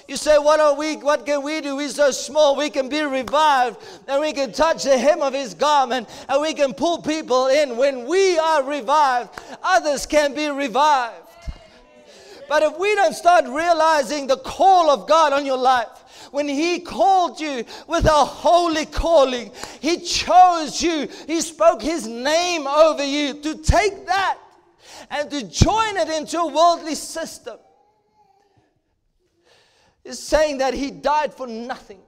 You say, what can we do? We're so small. We can be revived and we can touch the hem of His garment and we can pull people in. When we are revived, others can be revived. But if we don't start realizing the call of God on your life, when He called you with a holy calling, He chose you, He spoke His name over you, to take that and to join it into a worldly system, is saying that He died for nothing.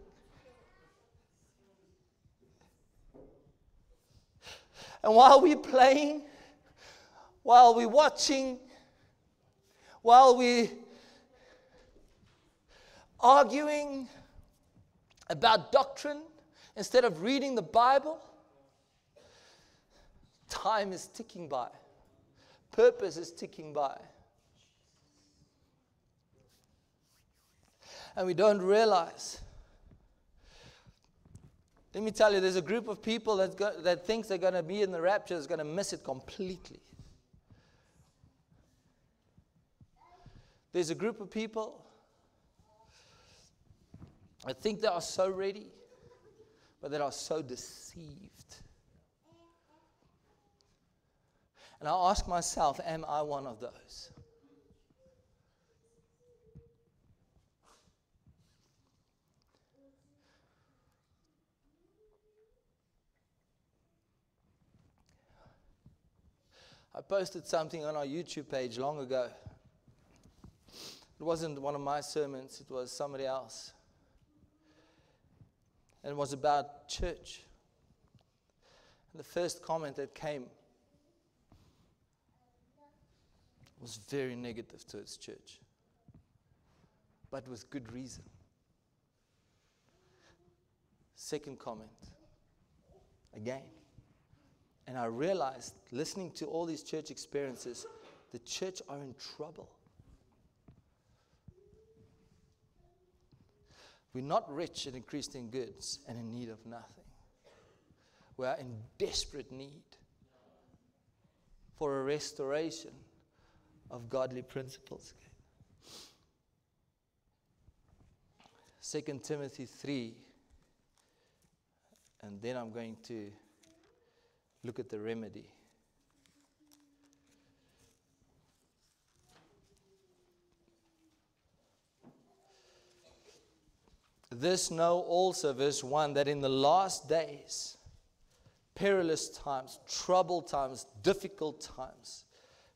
And while we're playing, while we're watching, while we're arguing about doctrine instead of reading the Bible, time is ticking by. Purpose is ticking by. And we don't realize. Let me tell you, there's a group of people that thinks they're going to be in the rapture is going to miss it completely. There's a group of people that think they are so ready, but that are so deceived. And I ask myself, am I one of those? I posted something on our YouTube page long ago. It wasn't one of my sermons, it was somebody else. And it was about church. And the first comment that came was very negative towards church, but with good reason. Second comment, again. And I realized, listening to all these church experiences, the church are in trouble. We're not rich and increased in goods and in need of nothing. We are in desperate need for a restoration of godly principles. 2 Timothy 3, and then I'm going to look at the remedy. This know also, verse 1, that in the last days, perilous times, troubled times, difficult times,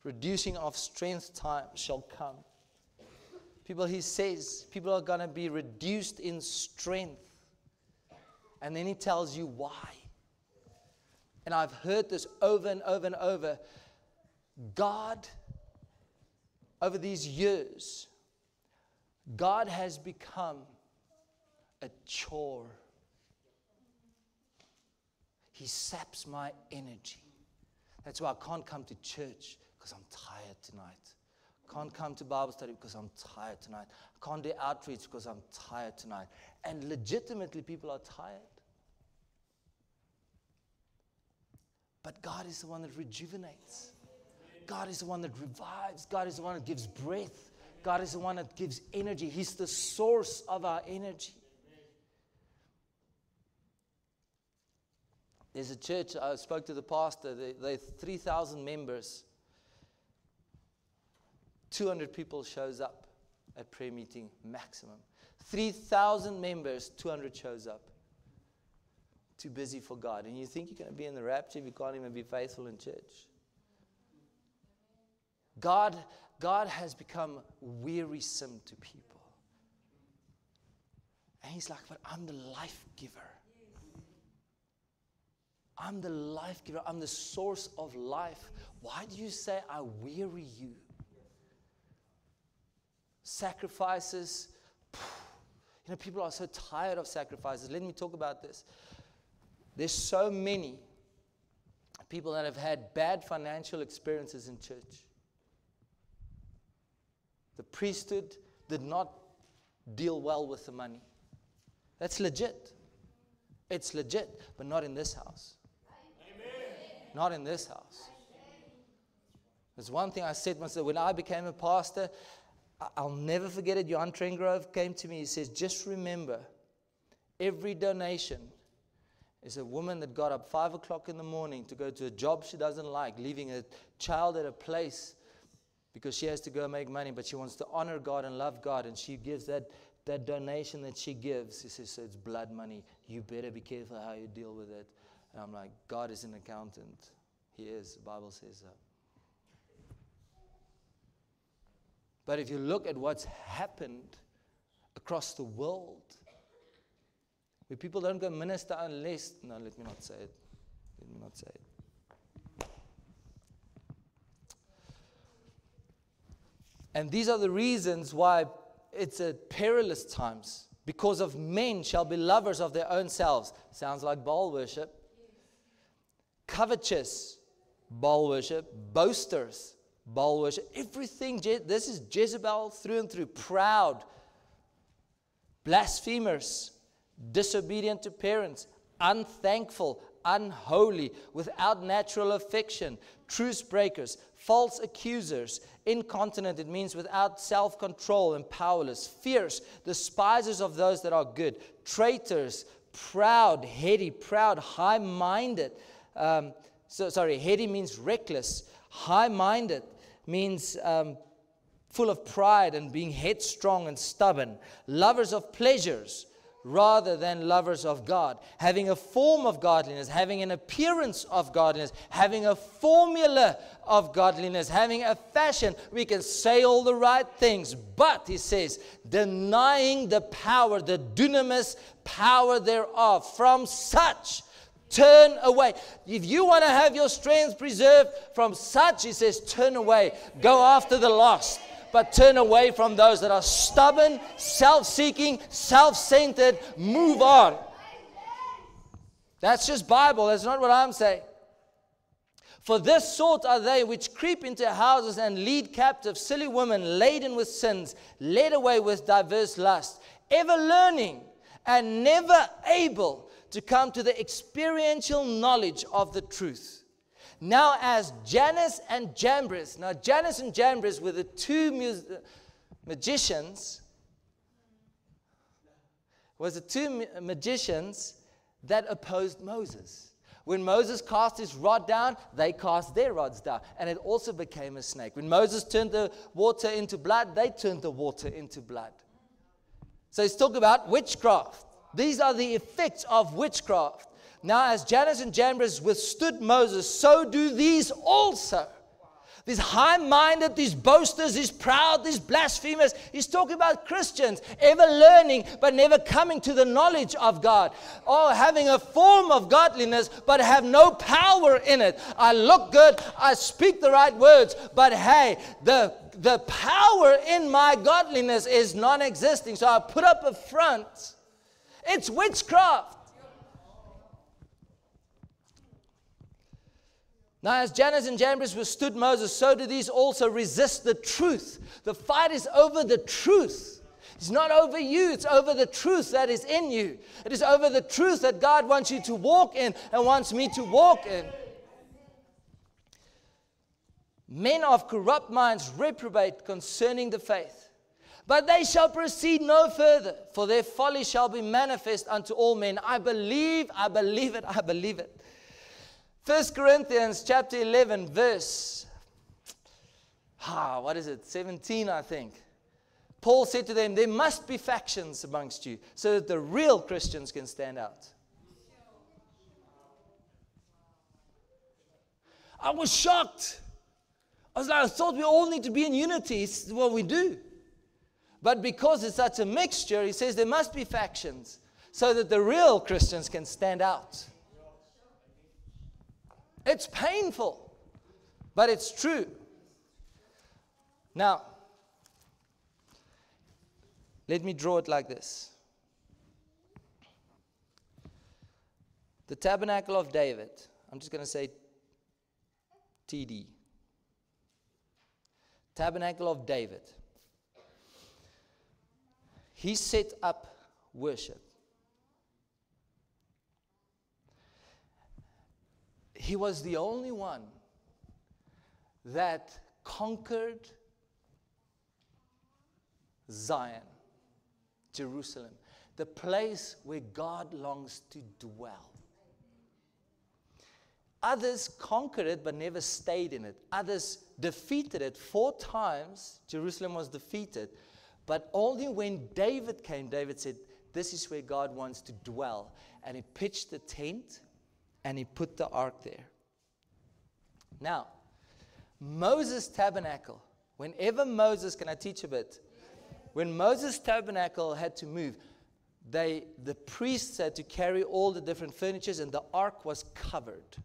reducing of strength times shall come. People, he says, people are going to be reduced in strength. And then he tells you why. And I've heard this over and over and over. God, over these years, God has become a chore. He saps my energy. That's why I can't come to church because I'm tired tonight. I can't come to Bible study because I'm tired tonight. I can't do outreach because I'm tired tonight. And legitimately, people are tired. But God is the one that rejuvenates. God is the one that revives. God is the one that gives breath. God is the one that gives energy. He's the source of our energy. There's a church, I spoke to the pastor, they're 3,000 members. 200 people shows up at prayer meeting maximum. 3,000 members, 200 shows up. Too busy for God. And you think you're going to be in the rapture if you can't even be faithful in church. God has become wearisome to people. And he's like, but I'm the life giver. I'm the life giver. I'm the source of life. Why do you say I weary you? Sacrifices. You know, people are so tired of sacrifices. Let me talk about this. There's so many people that have had bad financial experiences in church. The priesthood did not deal well with the money. That's legit. It's legit, but not in this house. Amen. Not in this house. There's one thing I said myself when I became a pastor. I'll never forget it. Johan Trengrove came to me. He says, just remember, every donation is a woman that got up 5 o'clock in the morning to go to a job she doesn't like, leaving a child at a place because she has to go make money, but she wants to honor God and love God, and she gives that donation that she gives. He says, so it's blood money. You better be careful how you deal with it. And I'm like, God is an accountant. He is. The Bible says so. But if you look at what's happened across the world, where people don't go minister unless, no, let me not say it. Let me not say it. And these are the reasons why it's a perilous times. Because of men shall be lovers of their own selves. Sounds like Baal worship. Covetous, Baal worship. Boasters, Baal worship. Everything, this is Jezebel through and through. Proud. Blasphemers. Disobedient to parents. Unthankful. Unholy. Without natural affection. Truce breakers. False accusers. Incontinent, it means without self-control and powerless. Fierce, despisers of those that are good. Traitors, proud, heady, proud, high-minded. Heady means reckless. High-minded means full of pride and being headstrong and stubborn. Lovers of pleasures rather than lovers of God. Having a form of godliness, having an appearance of godliness, having a formula of godliness, having a fashion. We can say all the right things, but he says, denying the power, the dunamis power thereof. From such, turn away. If you want to have your strength preserved from such, he says, turn away. Go after the lost. But turn away from those that are stubborn, self-seeking, self-centered. Move on. That's just Bible. That's not what I'm saying. For this sort are they which creep into houses and lead captive silly women laden with sins, led away with diverse lusts, ever learning and never able to come to the experiential knowledge of the truth. Now as Jannes and Jambres. Now Jannes and Jambres were the two magicians. Was the two magicians that opposed Moses. When Moses cast his rod down, they cast their rods down. And it also became a snake. When Moses turned the water into blood, they turned the water into blood. So he's talking about witchcraft. These are the effects of witchcraft. Now, as Jannes and Jambres withstood Moses, so do these also. These high-minded, these boasters, these proud, these blasphemers. He's talking about Christians, ever learning but never coming to the knowledge of God. Oh, having a form of godliness but have no power in it. I look good, I speak the right words, but hey, the power in my godliness is non-existing. So I put up a front. It's witchcraft. Now, as Jannes and Jambres withstood Moses, so do these also resist the truth. The fight is over the truth. It's not over you. It's over the truth that is in you. It is over the truth that God wants you to walk in and wants me to walk in. Men of corrupt minds reprobate concerning the faith. But they shall proceed no further, for their folly shall be manifest unto all men. I believe it, I believe it. 1 Corinthians chapter 11, verse, 17, I think. Paul said to them, there must be factions amongst you, so that the real Christians can stand out. I was shocked. I thought we all need to be in unity. It's what we do. But because it's such a mixture, he says there must be factions, so that the real Christians can stand out. It's painful, but it's true. Now, let me draw it like this. The tabernacle of David, I'm just going to say TD. Tabernacle of David. He set up worship. He was the only one that conquered Zion, Jerusalem, the place where God longs to dwell. Others conquered it but never stayed in it. Others defeated it 4 times. Jerusalem was defeated. But only when David came, David said, this is where God wants to dwell. And he pitched the tent. And he put the ark there. Now, Moses' tabernacle, whenever Moses, can I teach a bit? When Moses' tabernacle had to move, the priests had to carry all the different furnitures, and the ark was covered.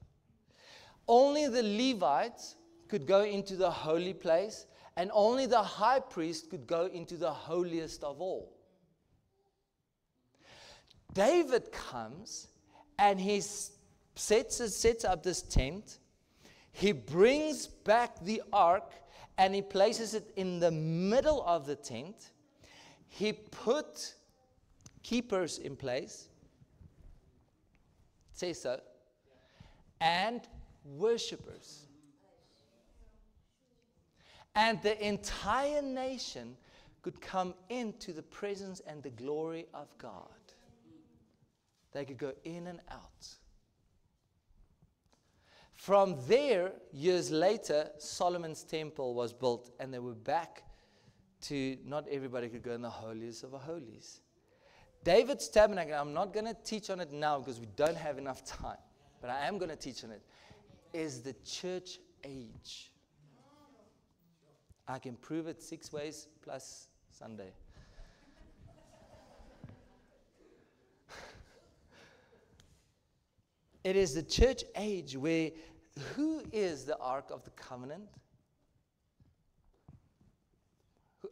Only the Levites could go into the holy place, and only the high priest could go into the holiest of all. David comes, and he sets up this tent. He brings back the ark and he places it in the middle of the tent. He put keepers in place. Say so. And worshipers. And the entire nation could come into the presence and the glory of God. They could go in and out. From there, years later, Solomon's temple was built, and they were back to not everybody could go in the holiest of the holies. David's tabernacle, I'm not going to teach on it now because we don't have enough time, but I am going to teach on it, is the church age. I can prove it 6 ways plus Sunday. It is the church age where, who is the Ark of the Covenant?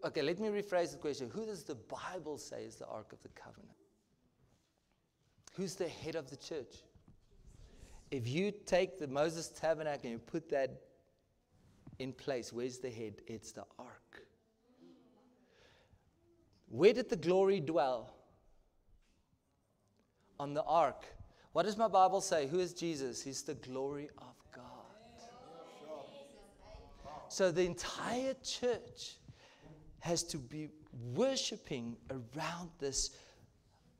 Okay, let me rephrase the question. Who does the Bible say is the Ark of the Covenant? Who's the head of the church? If you take the Moses tabernacle and you put that in place, where's the head? It's the Ark. Where did the glory dwell? On the Ark. What does my Bible say? Who is Jesus? He's the glory of God. So the entire church has to be worshiping around this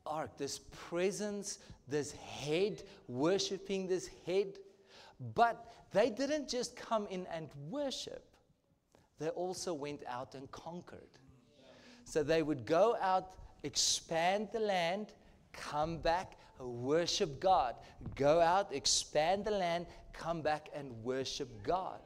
ark, this presence, this head, worshiping this head. But they didn't just come in and worship. They also went out and conquered. So they would go out expand the land, come back, worship God. Go out, expand the land, come back and worship God.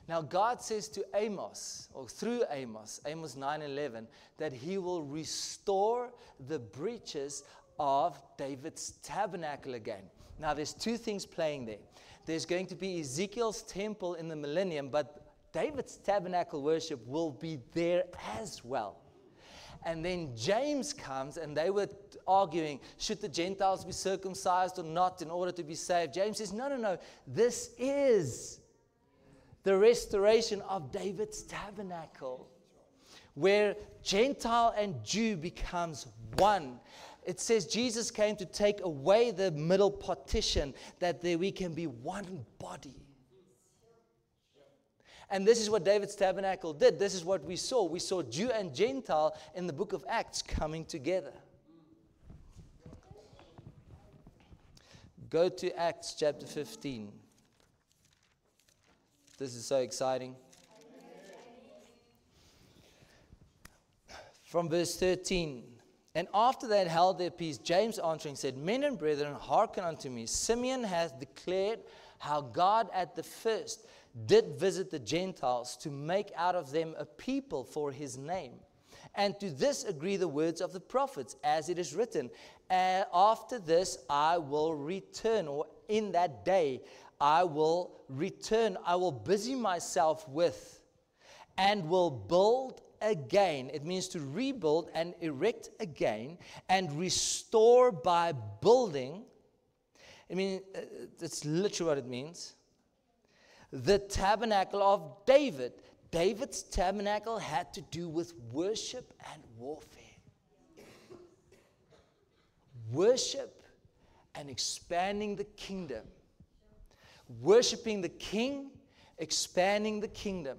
Now God says to Amos, or through Amos 9:11, that He will restore the breaches of David's tabernacle again. Now there's two things playing there. There's going to be Ezekiel's temple in the millennium, but David's tabernacle worship will be there as well. And then James comes, and they were arguing, should the Gentiles be circumcised or not in order to be saved? James says, no. This is the restoration of David's tabernacle, where Gentile and Jew becomes one. It says Jesus came to take away the middle partition, that there we can be one body. And this is what David's tabernacle did. This is what we saw. We saw Jew and Gentile in the book of Acts coming together. Go to Acts chapter 15. This is so exciting. From verse 13. And after they had held their peace, James answering said, Men and brethren, hearken unto me. Simeon hath declared how God at the first did visit the Gentiles to make out of them a people for his name. And to this agree the words of the prophets, as it is written, after this I will return, or in that day I will return. I will busy myself with and will build again. It means to rebuild and erect again and restore by building. I mean, that's literally what it means. The tabernacle of David. David's tabernacle had to do with worship and warfare. Worship and expanding the kingdom. Worshiping the king, expanding the kingdom.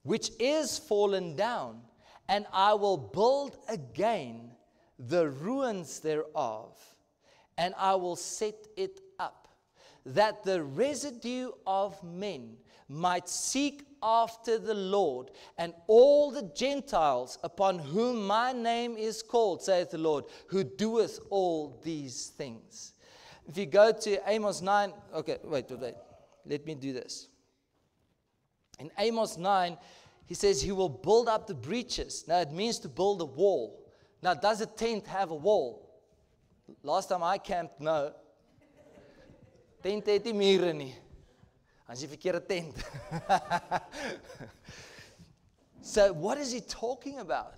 Which is fallen down, and I will build again the ruins thereof, and I will set it up, that the residue of men might seek after the Lord, and all the Gentiles upon whom my name is called, saith the Lord, who doeth all these things. If you go to Amos 9, okay, wait, let me do this. In Amos 9, he says he will build up the breaches. Now it means to build a wall. Now does a tent have a wall? Last time I camped, no. Tent het nie mure nie. As jy verkeerde tent. So what is he talking about?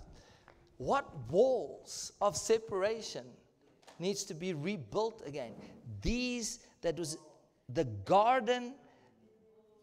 What walls of separation needs to be rebuilt again? These, that was the garden,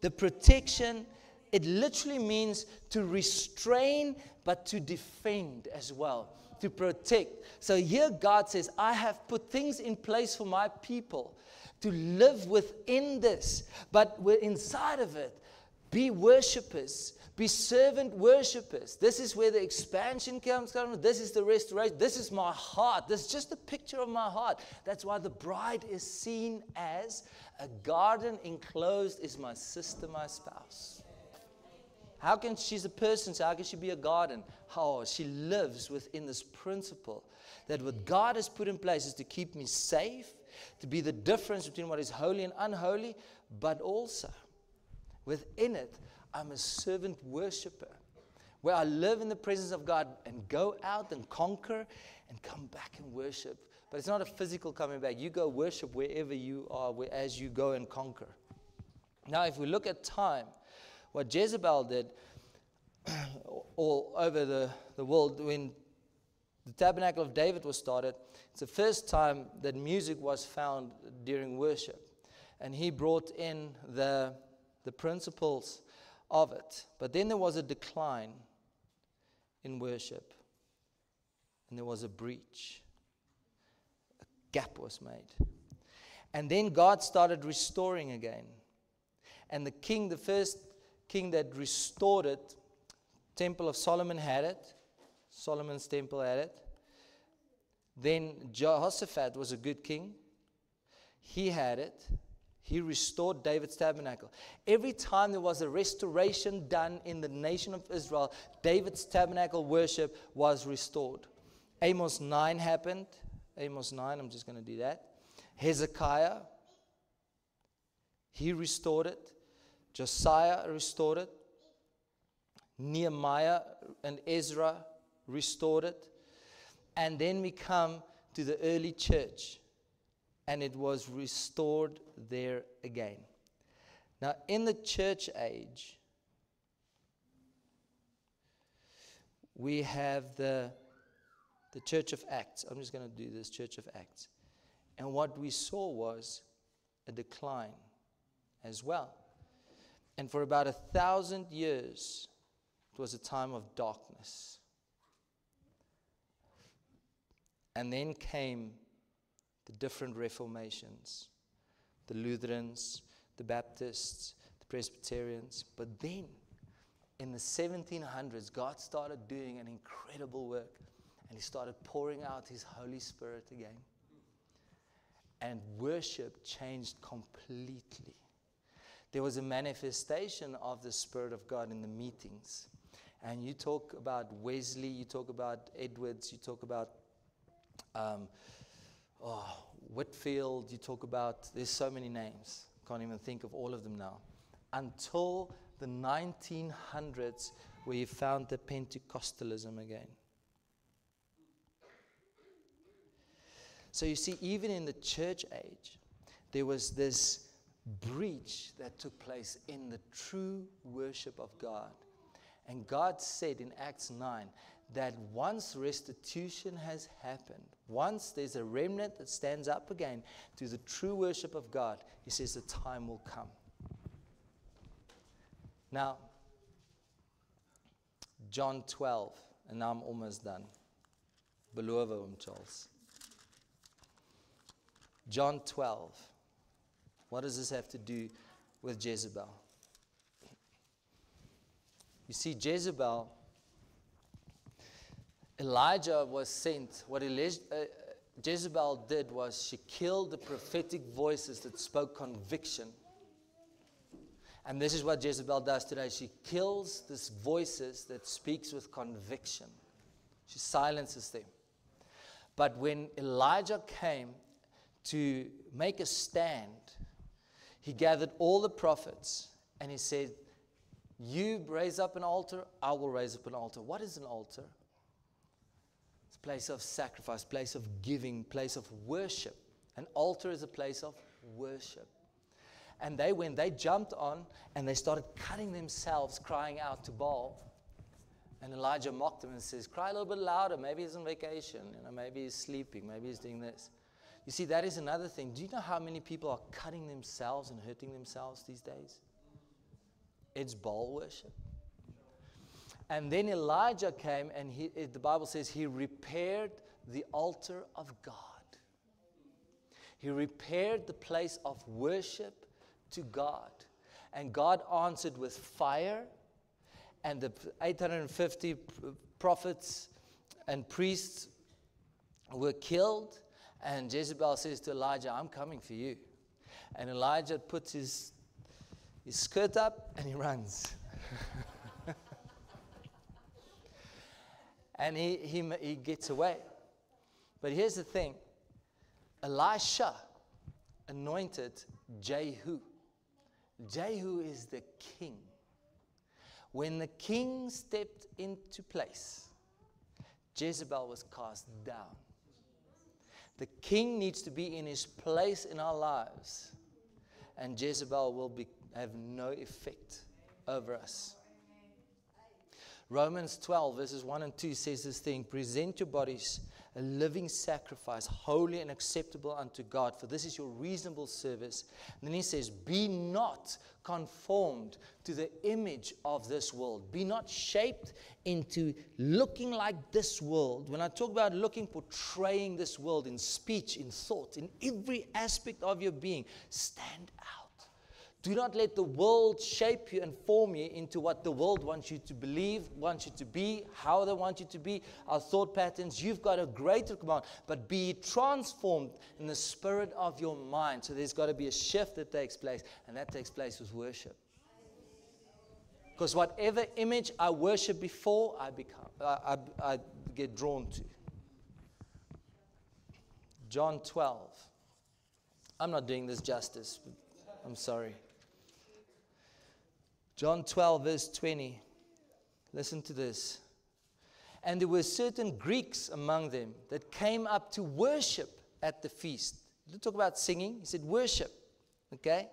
the protection. It literally means to restrain, but to defend as well, to protect. So here God says, I have put things in place for my people to live within this, but we're inside of it. Be worshipers, be servant worshipers. This is where the expansion comes from. This is the restoration. This is my heart. This is just a picture of my heart. That's why the bride is seen as a garden enclosed is my sister, my spouse. How can she's a person, so how can she be a garden? How she lives within this principle that what God has put in place is to keep me safe, to be the difference between what is holy and unholy, but also within it, I'm a servant worshiper, where I live in the presence of God and go out and conquer and come back and worship. But it's not a physical coming back. You go worship wherever you are, as you go and conquer. Now, if we look at time, what Jezebel did all over the world, when the tabernacle of David was started, it's the first time that music was found during worship. And he brought in the principles of it. But then there was a decline in worship. And there was a breach. A gap was made. And then God started restoring again. And the king, the first king that restored it, Temple of Solomon had it. Solomon's temple had it. Then Jehoshaphat was a good king. He had it. He restored David's tabernacle. Every time there was a restoration done in the nation of Israel, David's tabernacle worship was restored. Amos 9 happened. Amos 9, I'm just going to do that. Hezekiah, he restored it. Josiah restored it. Nehemiah and Ezra restored it. And then we come to the early church, and it was restored there again. Now, in the church age, we have the Church of Acts. I'm just going to do this, Church of Acts. And what we saw was a decline as well. And for about 1,000 years, it was a time of darkness. And then came the different reformations, the Lutherans, the Baptists, the Presbyterians. But then, in the 1700s, God started doing an incredible work. And He started pouring out His Holy Spirit again. And worship changed completely. There was a manifestation of the Spirit of God in the meetings. And you talk about Wesley, you talk about Edwards, you talk about Whitfield, you talk about, there's so many names. Can't even think of all of them now. Until the 1900s, where you found the Pentecostalism again. So you see, even in the church age, there was this breach that took place in the true worship of God. And God said in Acts 9 that once restitution has happened, once there's a remnant that stands up again to the true worship of God, He says the time will come. Now, John 12, and now I'm almost done. Beloof hom, Charles. John 12. What does this have to do with Jezebel? You see, Jezebel, Elijah was sent. What Jezebel did was she killed the prophetic voices that spoke conviction. And this is what Jezebel does today. She kills these voices that speaks with conviction. She silences them. But when Elijah came to make a stand, he gathered all the prophets and he said, you raise up an altar, I will raise up an altar. What is an altar? It's a place of sacrifice, place of giving, place of worship. An altar is a place of worship. And when they jumped on and they started cutting themselves, crying out to Baal, and Elijah mocked them and says, cry a little bit louder. Maybe he's on vacation. Maybe he's sleeping. Maybe he's doing this. You see, that is another thing. Do you know how many people are cutting themselves and hurting themselves these days? It's Baal worship. And then Elijah came and the Bible says he repaired the altar of God. He repaired the place of worship to God. And God answered with fire. And the 850 prophets and priests were killed. And Jezebel says to Elijah, I'm coming for you. And Elijah puts his skirt up and he runs. And he gets away. But here's the thing. Elisha anointed Jehu. Jehu is the king. When the king stepped into place, Jezebel was cast down. The king needs to be in his place in our lives, and Jezebel will have no effect over us. Romans 12 verses 1 and 2 says this thing, present your bodies a living sacrifice, holy and acceptable unto God, for this is your reasonable service. And then he says, be not conformed to the image of this world. Be not shaped into looking like this world. When I talk about looking, portraying this world in speech, in thought, in every aspect of your being, stand out. Do not let the world shape you and form you into what the world wants you to believe, wants you to be, how they want you to be, our thought patterns. You've got a greater command, but be transformed in the spirit of your mind. So there's got to be a shift that takes place, and that takes place with worship. Because whatever image I worship before, I get drawn to. John 12. I'm not doing this justice. I'm sorry. John 12, verse 20. Listen to this. And there were certain Greeks among them that came up to worship at the feast. He didn't talk about singing. He said worship. Okay?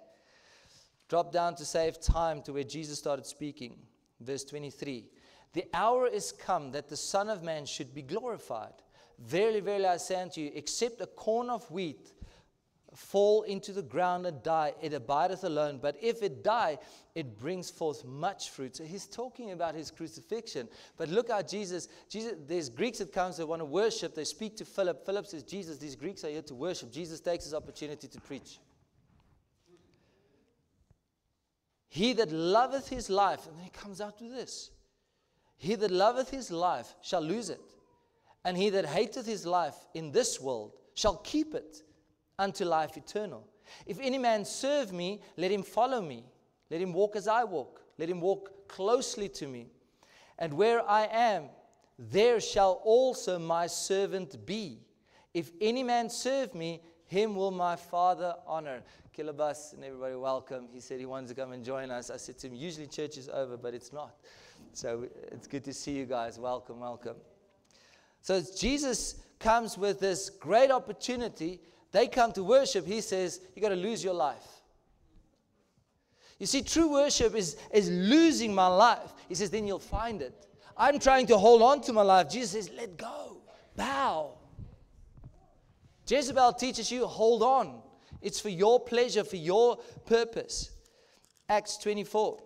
Drop down to save time to where Jesus started speaking. Verse 23. The hour is come that the Son of Man should be glorified. Verily, verily, I say unto you, except a corn of wheat fall into the ground and die, it abideth alone. But if it die, it brings forth much fruit. So he's talking about his crucifixion. But look how Jesus, there's Greeks that comes that want to worship. They speak to Philip. Philip says, Jesus, these Greeks are here to worship. Jesus takes his opportunity to preach. He that loveth his life, and then he comes out with this. He that loveth his life shall lose it. And he that hateth his life in this world shall keep it unto life eternal. If any man serve me, let him follow me. Let him walk as I walk. Let him walk closely to me. And where I am, there shall also my servant be. If any man serve me, him will my Father honor. Kilabas and everybody welcome. He said he wants to come and join us. I said to him, usually church is over, but it's not. So it's good to see you guys. Welcome, welcome. So Jesus comes with this great opportunity. They come to worship. He says, you got to lose your life. You see, true worship is losing my life. He says, then you'll find it. I'm trying to hold on to my life. Jesus says, let go. Bow. Jezebel teaches you, hold on. It's for your pleasure, for your purpose. Acts 24.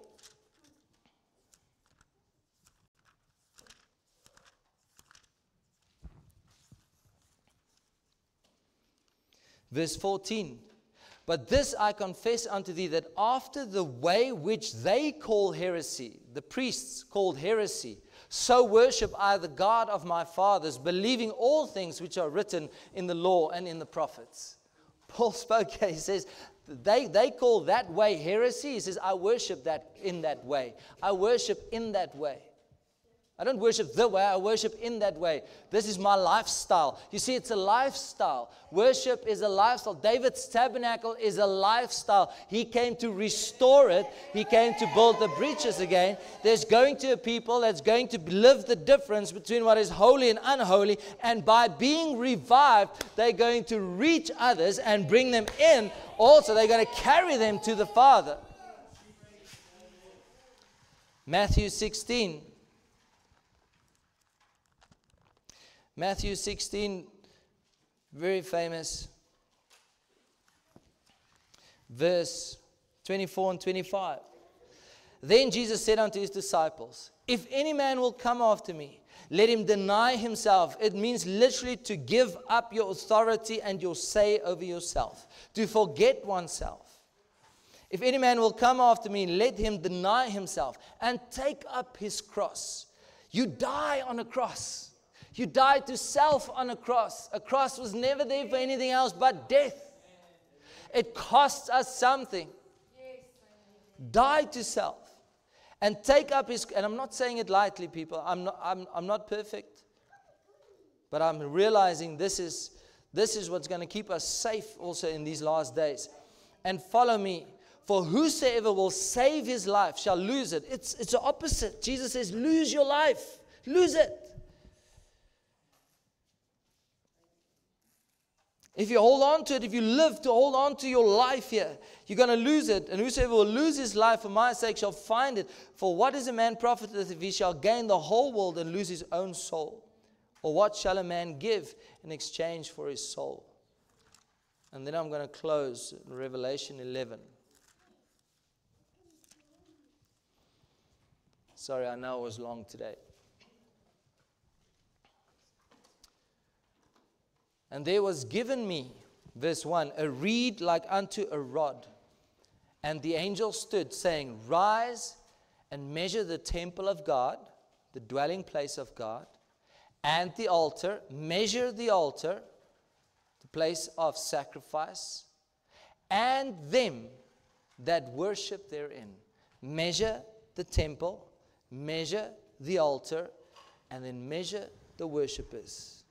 Verse 14, but this I confess unto thee, that after the way which they call heresy, the priests called heresy, so worship I the God of my fathers, believing all things which are written in the law and in the prophets. Paul spoke here, he says, they call that way heresy. He says, I worship that in that way. I worship in that way. I don't worship the way, I worship in that way. This is my lifestyle. You see, it's a lifestyle. Worship is a lifestyle. David's tabernacle is a lifestyle. He came to restore it. He came to build the breaches again. There's going to be a people that's going to live the difference between what is holy and unholy. And by being revived, they're going to reach others and bring them in. Also, they're going to carry them to the Father. Matthew 16. Matthew 16, very famous, verse 24 and 25. Then Jesus said unto his disciples, if any man will come after me, let him deny himself. It means literally to give up your authority and your say over yourself, to forget oneself. If any man will come after me, let him deny himself and take up his cross. You die on a cross. You died to self on a cross. A cross was never there for anything else but death. It costs us something. Die to self. And take up his, and I'm not saying it lightly, people. I'm not perfect. But I'm realizing this is what's going to keep us safe also in these last days. And follow me. For whosoever will save his life shall lose it. It's the opposite. Jesus says, lose your life. Lose it. If you hold on to it, if you live to hold on to your life here, you're going to lose it. And whosoever will lose his life for my sake shall find it. For what is a man profiteth if he shall gain the whole world and lose his own soul? Or what shall a man give in exchange for his soul? And then I'm going to close in Revelation 11. Sorry, I know it was long today. And there was given me, verse 1, a reed like unto a rod, And the angel stood, saying, Rise and measure the temple of God, the dwelling place of God, and the altar. Measure the altar, the place of sacrifice, and them that worship therein. Measure the temple, measure the altar, and then measure the worshipers.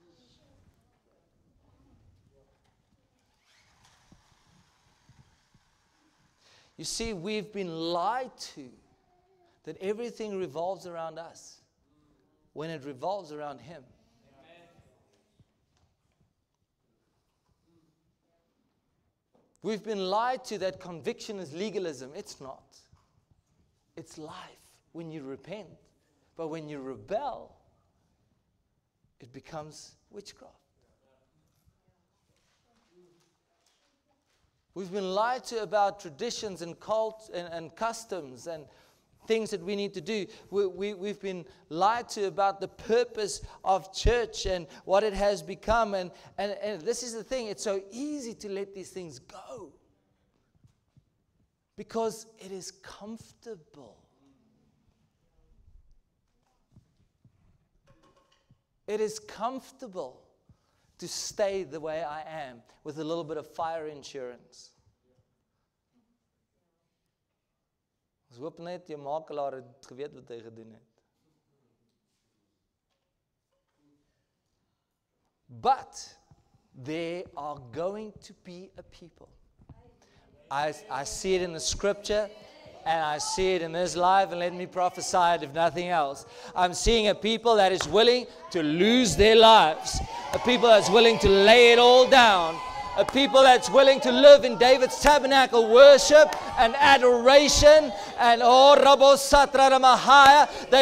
You see, we've been lied to that everything revolves around us when it revolves around Him. We've been lied to that conviction is legalism. It's not. It's life when you repent. But when you rebel, it becomes witchcraft. We've been lied to about traditions and cults and customs and things that we need to do. We've been lied to about the purpose of church and what it has become. And this is the thing. It's so easy to let these things go because it is comfortable. It is comfortable to stay the way I am with a little bit of fire insurance. Ons hoop net jou makelaar het geweet wat hy gedoen het. But there are going to be a people. I see it in the scripture. And I see it in this life, and let me prophesy it if nothing else. I'm seeing a people that is willing to lose their lives. A people that's willing to lay it all down. A people that's willing to live in David's tabernacle worship and adoration. And they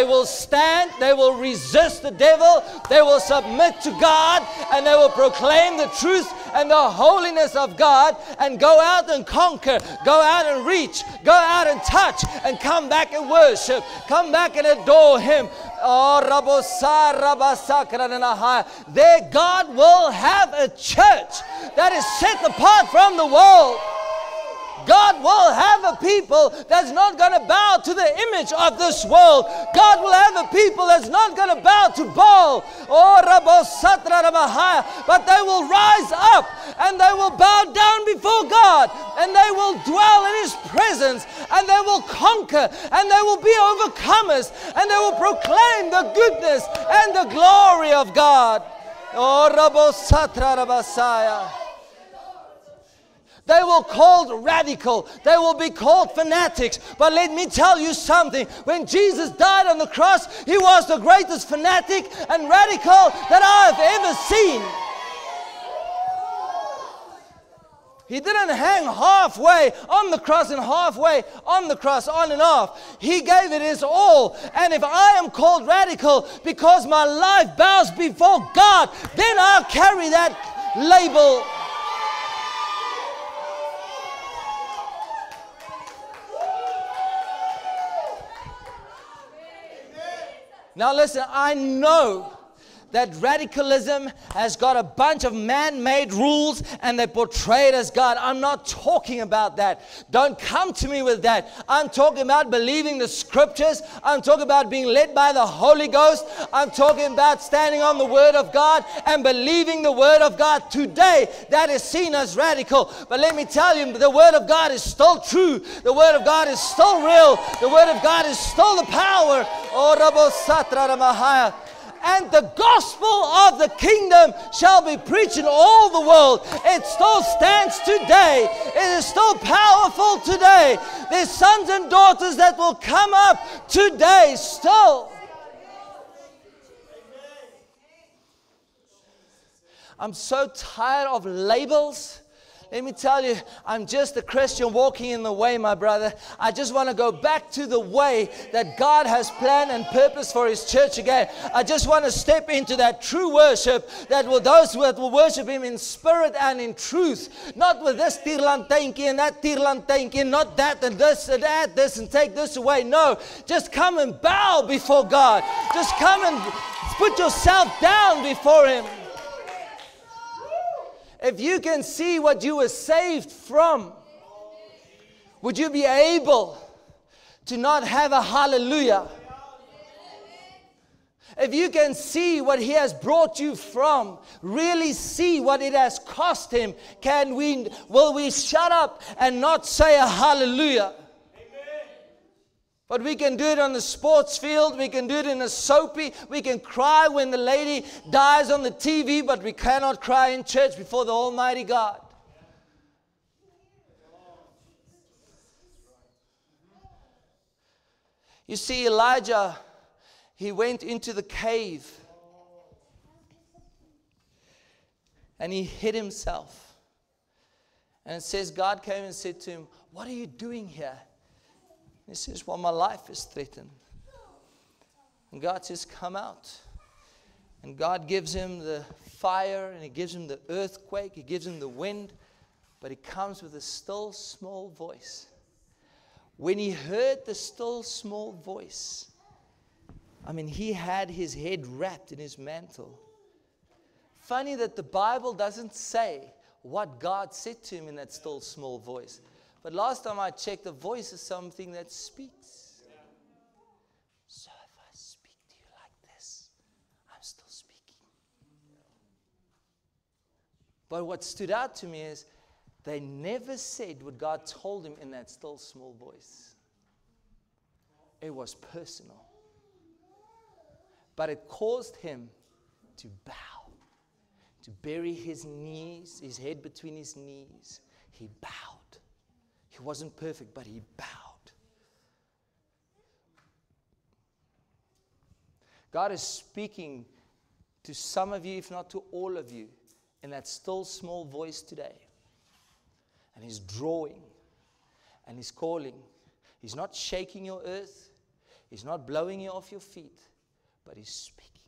will stand, they will resist the devil, they will submit to God, and they will proclaim the truth and the holiness of God, and go out and conquer, go out and reach, go out and touch, and come back and worship, come back and adore Him. There God will have a church that is set apart from the world. God will have a people that's not going to bow to the image of this world. God will have a people that's not going to bow to Baal. But they will rise up and they will bow down before God, and they will dwell in His presence, and they will conquer, and they will be overcomers, and they will proclaim the goodness and the glory of God. They will be called radical. They will be called fanatics. But let me tell you something. When Jesus died on the cross, He was the greatest fanatic and radical that I have ever seen. He didn't hang halfway on the cross and halfway on the cross, on and off. He gave it His all. And if I am called radical because my life bows before God, then I'll carry that label. Now listen, I know that radicalism has got a bunch of man-made rules and they portray it as God. I'm not talking about that. Don't come to me with that. I'm talking about believing the scriptures. I'm talking about being led by the Holy Ghost. I'm talking about standing on the Word of God and believing the Word of God. Today, that is seen as radical. But let me tell you, the Word of God is still true. The Word of God is still real. The Word of God is still the power. And the gospel of the kingdom shall be preached in all the world. It still stands today. It is still powerful today. There's sons and daughters that will come up today still. I'm so tired of labels. Let me tell you, I'm just a Christian walking in the way, my brother. I just want to go back to the way that God has planned and purposed for His church again. I just want to step into that true worship, that will those who will worship Him in spirit and in truth. Not with this tierlantijntjie and that tierlantijntjie, not that and this and add this and take this away. No, just come and bow before God. Just come and put yourself down before Him. If you can see what you were saved from, Would you be able to not have a hallelujah? If you can see what He has brought you from, really see what it has cost Him, will we shut up and not say a hallelujah? But we can do it on the sports field, we can do it in a soapy, we can cry when the lady dies on the TV, but we cannot cry in church before the Almighty God. You see, Elijah, he went into the cave and he hid himself. And it says God came and said to him, "What are you doing here?" He says, "Well, my life is threatened." And God says, "Come out." And God gives him the fire, and He gives him the earthquake, He gives him the wind, but He comes with a still small voice. When he heard the still small voice, he had his head wrapped in his mantle. Funny that the Bible doesn't say what God said to him in that still small voice. But last time I checked, the voice is something that speaks. So if I speak to you like this, I'm still speaking. But what stood out to me is they never said what God told him in that still small voice. It was personal. But it caused him to bow, to bury his knees, his head between his knees. He bowed. He wasn't perfect, but he bowed. God is speaking to some of you, if not to all of you, in that still small voice today. And He's drawing, and He's calling. He's not shaking your earth. He's not blowing you off your feet, but He's speaking.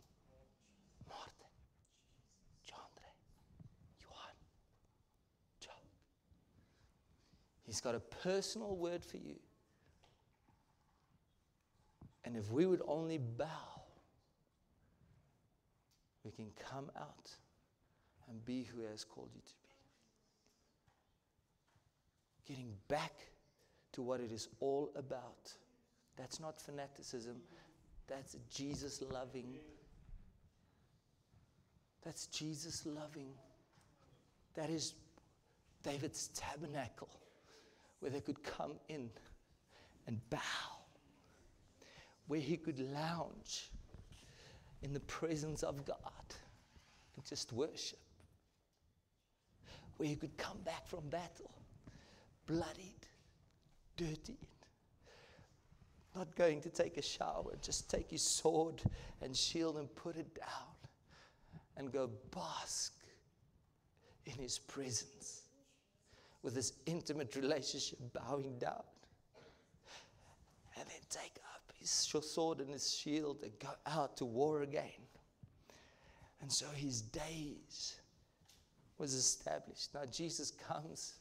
Martin, Chandre, Johan, Joe. He's got a personal word for you. And if we would only bow, we can come out and be who He has called you to be. Getting back to what it is all about. That's not fanaticism. That's Jesus loving. That's Jesus loving. That is David's tabernacle, where they could come in and bow, where he could lounge in the presence of God and just worship, where he could come back from battle bloodied, dirtied, not going to take a shower, just take his sword and shield and put it down and go bask in His presence with this intimate relationship, bowing down, and then take up his sword and his shield and go out to war again. And so his days was established. Now Jesus comes,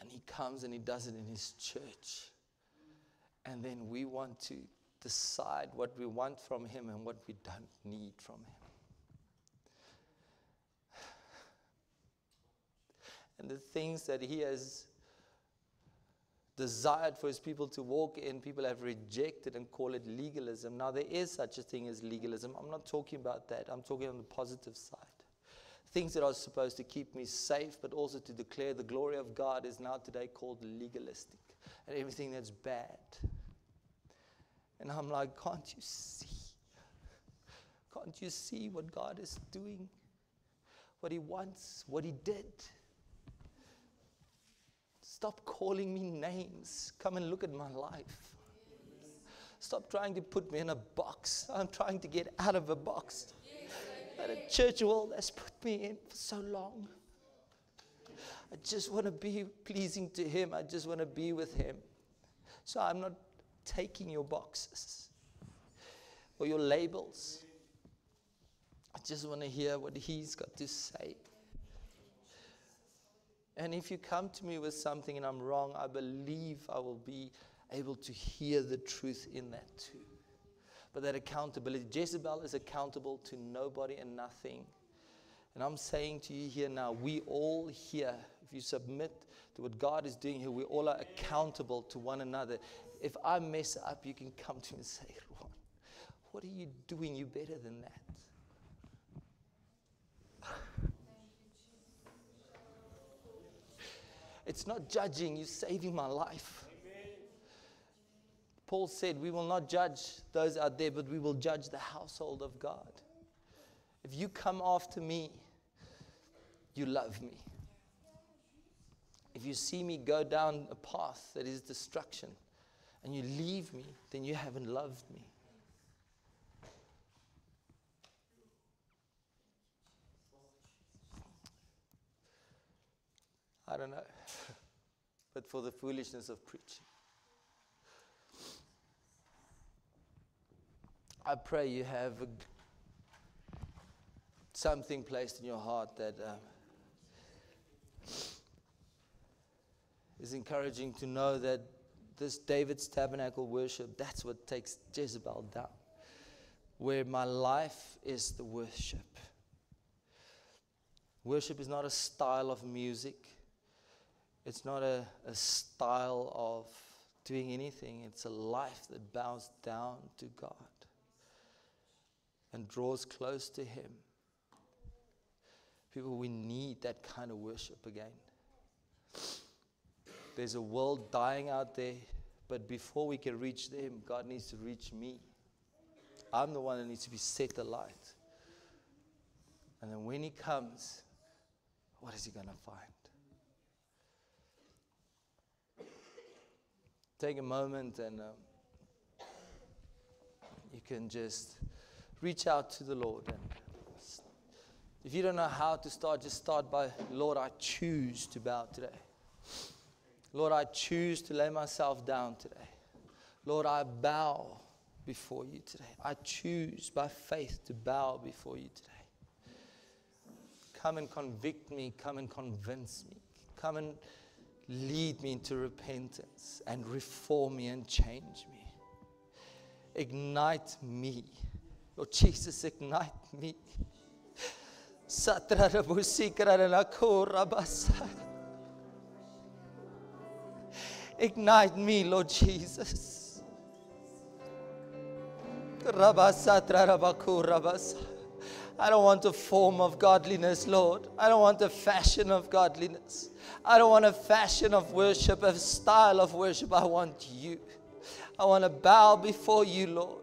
and He comes and He does it in His church. And then we want to decide what we want from Him and what we don't need from Him. And the things that He has desired for His people to walk in, people have rejected and call it legalism. Now there is such a thing as legalism. I'm not talking about that. I'm talking on the positive side. Things that are supposed to keep me safe, but also to declare the glory of God, is now today called legalistic. And everything that's bad. And I'm like, can't you see? Can't you see what God is doing? What He wants, what He did? Stop calling me names. Come and look at my life. Stop trying to put me in a box. I'm trying to get out of a box that a church world has put me in for so long. I just want to be pleasing to Him. I just want to be with Him. So I'm not taking your boxes or your labels. I just want to hear what He's got to say. And if you come to me with something and I'm wrong, I believe I will be able to hear the truth in that too. But that accountability, Jezebel is accountable to nobody and nothing. And I'm saying to you here now, we all here if you submit to what God is doing here, we all are accountable to one another. If I mess up, you can come to me and say, Ron, what are you doing? You're better than that. It's not judging, you're saving my life. Paul said, we will not judge those out there, but we will judge the household of God. If you come after me, you love me. If you see me go down a path that is destruction and you leave me, then you haven't loved me. I don't know, but for the foolishness of preaching. I pray you have something placed in your heart that is encouraging to know that this David's tabernacle worship, that's what takes Jezebel down. Where my life is the worship. Worship is not a style of music. It's not a style of doing anything. It's a life that bows down to God and draws close to Him. People, we need that kind of worship again. There's a world dying out there, but before we can reach them, God needs to reach me. I'm the one that needs to be set alight. And then when He comes, what is He going to find? Take a moment and you can just reach out to the Lord. And if you don't know how to start, just start by, Lord, I choose to bow today. Lord, I choose to lay myself down today. Lord, I bow before you today. I choose by faith to bow before you today. Come and convict me. Come and convince me. Come and lead me into repentance and reform me and change me. Ignite me. Lord Jesus, ignite me. Ignite me, Lord Jesus. I don't want a form of godliness, Lord. I don't want a fashion of godliness. I don't want a fashion of worship, a style of worship. I want you. I want to bow before you, Lord.